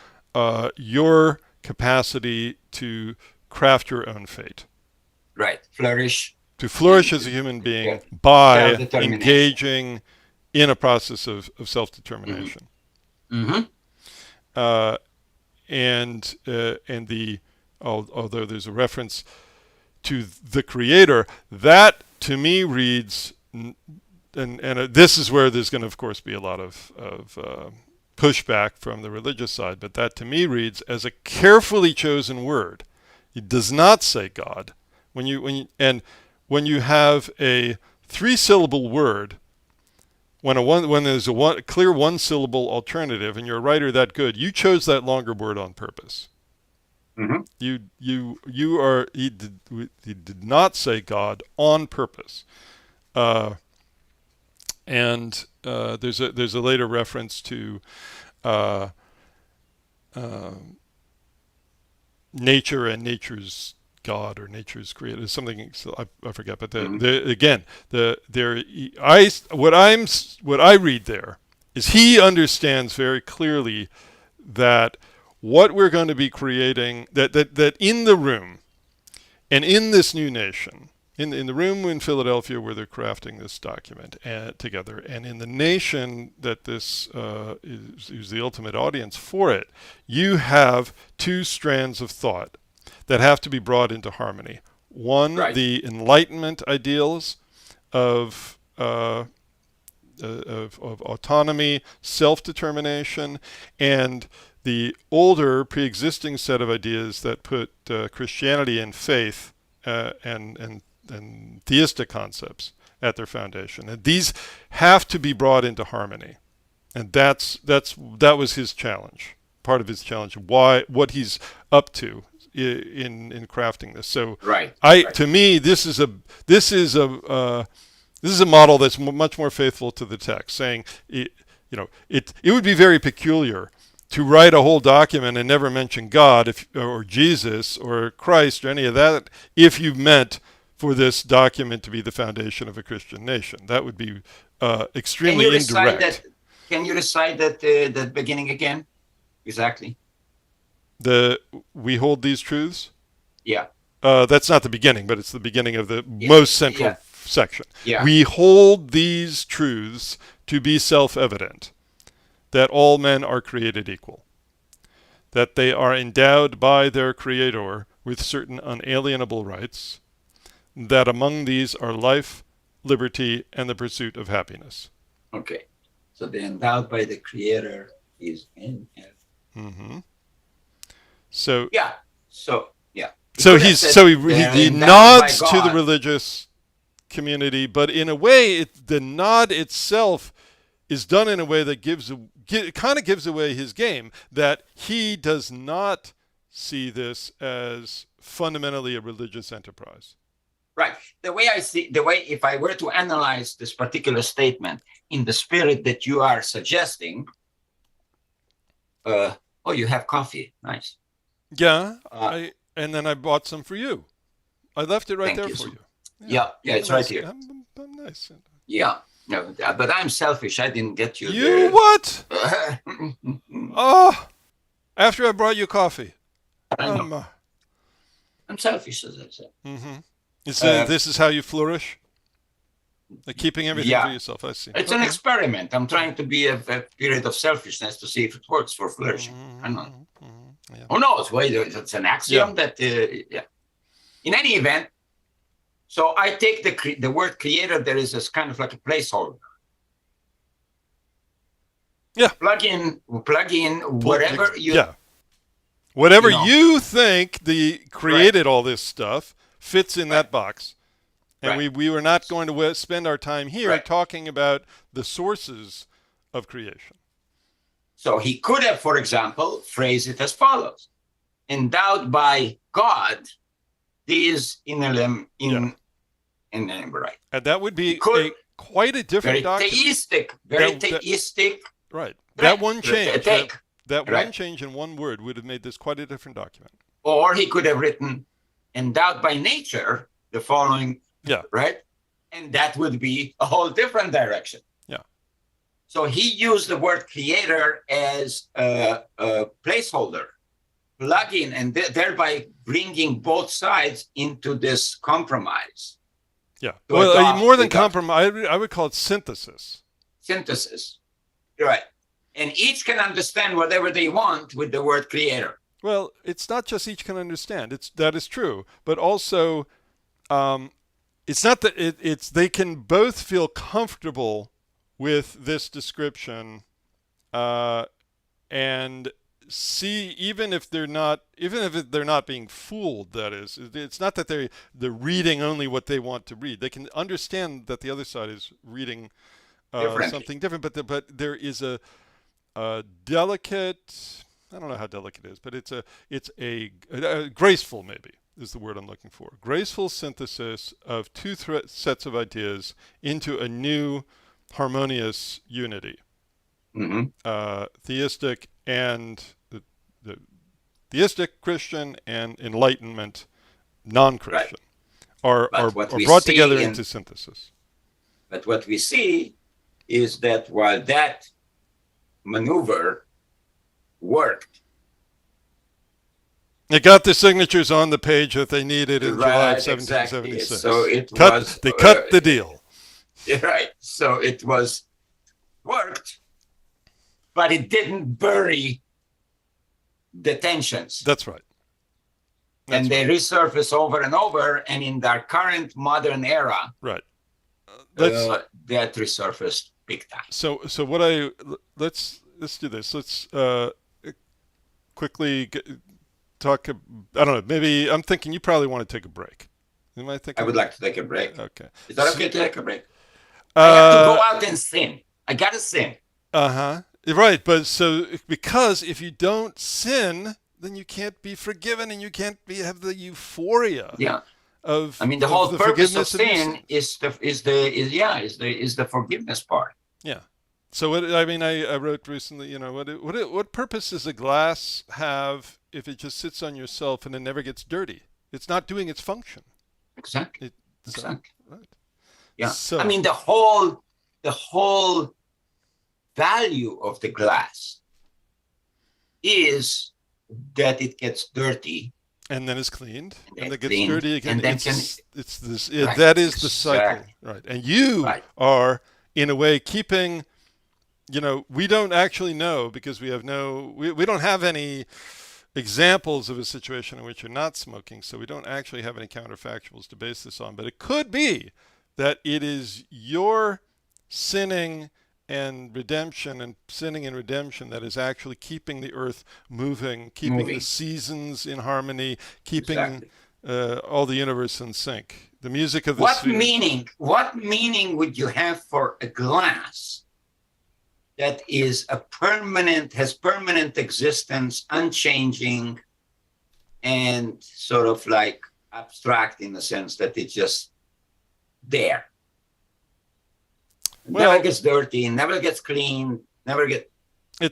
your capacity to craft your own fate. Right, flourish. To flourish as a human being by engaging in a process of self-determination. And although there's a reference to the Creator, that to me reads, and this is where there's going to, of course, be a lot of pushback from the religious side, but that to me reads as a carefully chosen word. It does not say God. When you have a three-syllable word, when there's a clear one-syllable alternative, and you're a writer that good, you chose that longer word on purpose. He did not say God on purpose, and there's a later reference to nature and nature's God or nature's creator, something I forget. But what I read there is he understands very clearly that what we're going to be creating, that in the room and in this new nation, in the room in Philadelphia where they're crafting this document together, and in the nation that this is the ultimate audience for it, you have two strands of thought that have to be brought into harmony. One, the Enlightenment ideals of autonomy, self-determination, and the older pre-existing set of ideas that put Christianity and faith and theistic concepts at their foundation. And these have to be brought into harmony. And that was his challenge, part of his challenge, what he's up to in crafting this. So to me, this is a model that's much more faithful to the text, saying it would be very peculiar to write a whole document and never mention God or Jesus or Christ or any of that if you meant for this document to be the foundation of a Christian nation. That would be extremely indirect. Can you recite that beginning again? Exactly. We hold these truths? Yeah. That's not the beginning, but it's the beginning of the most central section. Yeah. We hold these truths to be self-evident, that all men are created equal, that they are endowed by their Creator with certain unalienable rights, that among these are life, liberty, and the pursuit of happiness. Okay. So the endowed by the Creator is in heaven. So he nods to the religious community, but in a way, the nod itself is done in a way that kind of gives away his game, that he does not see this as fundamentally a religious enterprise. Right. If I were to analyze this particular statement in the spirit that you are suggesting, you have coffee. Nice. Yeah, and then I bought some for you. I left it right there for you. Yeah, it's nice. Right here. I'm nice. Yeah, no, but I'm selfish. I didn't get you. You what? After I brought you coffee. I'm selfish, as I said. This is how you flourish? Keeping everything for yourself, I see. It's an experiment. I'm trying to be a period of selfishness to see if it works for flourishing. I don't know. Yeah. Who knows? Well, it's an axiom that, in any event, so I take the word creator, there is this kind of like a placeholder. Yeah. Plug in whatever you. Yeah. Whatever You know. you think created all this stuff fits in that box. And Right. we were not going to spend our time here Right. talking about the sources of creation. So he could have, for example, phrased it as follows: endowed by God, these inalienable right. And that would be Could, quite a different document. very theistic. Right. Right. That one change. Take. That Right. one change in one word would have made this quite a different document. Or he could have written endowed by nature, the following. Yeah. Right. And that would be a whole different direction. Yeah. So he used the word creator as a placeholder, plug in, and thereby bringing both sides into this compromise. Yeah. Well, more than compromise, I would call it synthesis. Synthesis. Right. And each can understand whatever they want with the word creator. Well, it's not just each can understand. That is true, but also, it's not that it's they can both feel comfortable with this description, and see even if they're not being fooled. That is, it's not that they're reading only what they want to read. They can understand that the other side is reading something different, but there is a delicate, I don't know how delicate it is, but it's a graceful, maybe is the word I'm looking for. Graceful synthesis of two sets of ideas into a new harmonious unity. Mm-hmm. Theistic and the theistic Christian and Enlightenment non-Christian are brought together into synthesis. But what we see is that while that maneuver worked, they got the signatures on the page that they needed in July 1776. Exactly. So they cut the deal. Right. So it worked, but it didn't bury the tensions. That's right. And they resurface over and over, and in their current modern era, right, that resurfaced big time. So let's do this. Let's quickly talk. I don't know. Maybe I'm thinking you probably want to take a break. Am I thinking? I would like to take a break. Okay. Is that okay to take a break? I have to go out and sin. I gotta sin. Right, but so because if you don't sin, then you can't be forgiven, and you can't have the euphoria. Yeah. Of, I mean, the whole purpose of sin is the forgiveness part. Yeah. So I wrote recently. What purpose does a glass have if it just sits on yourself and it never gets dirty? It's not doing its function. Exactly. Exactly. Right. Yeah. So, I mean, the whole value of the glass is that it gets dirty. And then it's cleaned, and it gets dirty again. And then that is the cycle, right? And you are, in a way, keeping. We don't actually know because we don't have any examples of a situation in which you're not smoking, so we don't actually have any counterfactuals to base this on. But it could be that it is your sinning and redemption and sinning and redemption that is actually keeping the earth moving, keeping the seasons in harmony, keeping all the universe in sync. The music of the spheres. What meaning would you have for a glass that is has permanent existence, unchanging, and sort of like abstract in the sense that it's just there? Never gets dirty, never gets clean, never get. You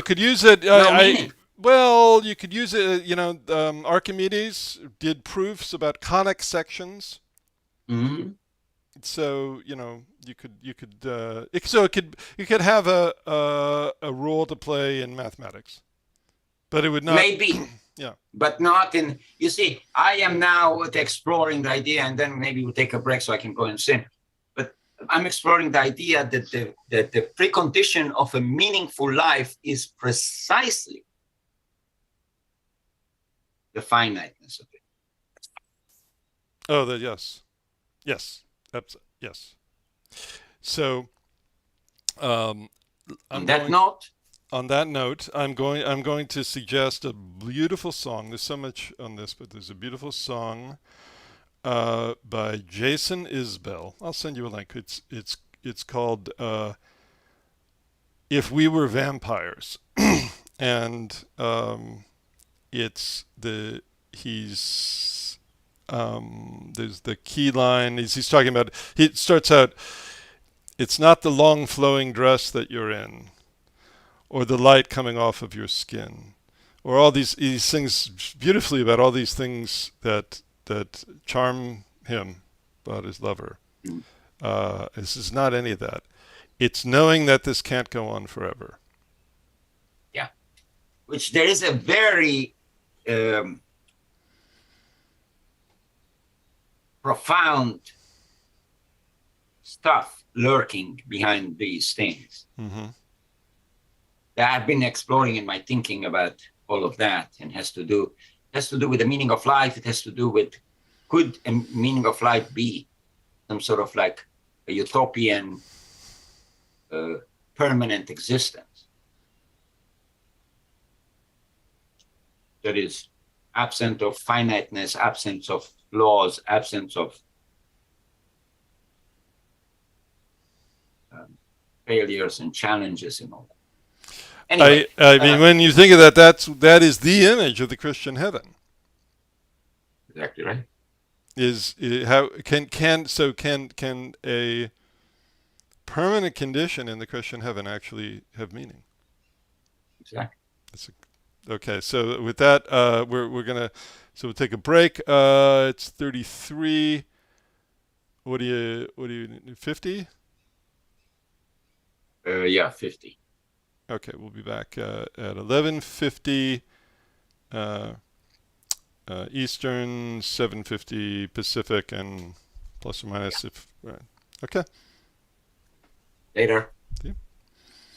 could use it. You could use it. Archimedes did proofs about conic sections. Mm-hmm. So you could have a role to play in mathematics, but it would not. Maybe. Yeah. But not in. You see, I am now exploring the idea, and then maybe we'll take a break so I can go and sin. I'm exploring the idea that the precondition of a meaningful life is precisely the finiteness of it. Oh, yes. Yes. So, On that note, On that note, I'm going to suggest a beautiful song. There's so much on this, but there's a beautiful song by Jason Isbell. I'll send you a link. It's called "If We Were Vampires," and it's the he's there's the key line. He's talking about. He starts out. It's not the long flowing dress that you're in, or the light coming off of your skin, or all these things beautifully about all these things that charm him about his lover. This is not any of that. It's knowing that this can't go on forever. Yeah, which there is a very profound stuff lurking behind these things. Mm-hmm. That I've been exploring in my thinking about all of that, and has to do with the meaning of life. It has to do with, could a meaning of life be some sort of like a utopian permanent existence that is absent of finiteness, absence of laws, absence of failures and challenges and all that. Anyway, I mean, when you think of that, that is the image of the Christian heaven. Exactly right. Is how can a permanent condition in the Christian heaven actually have meaning? Exactly. Okay, so with that, we're gonna we'll take a break. It's 33. What do you 50? Yeah, 50. Okay, we'll be back at 11:50 Eastern, 7:50 Pacific, and plus or minus if. Okay. Later. See you.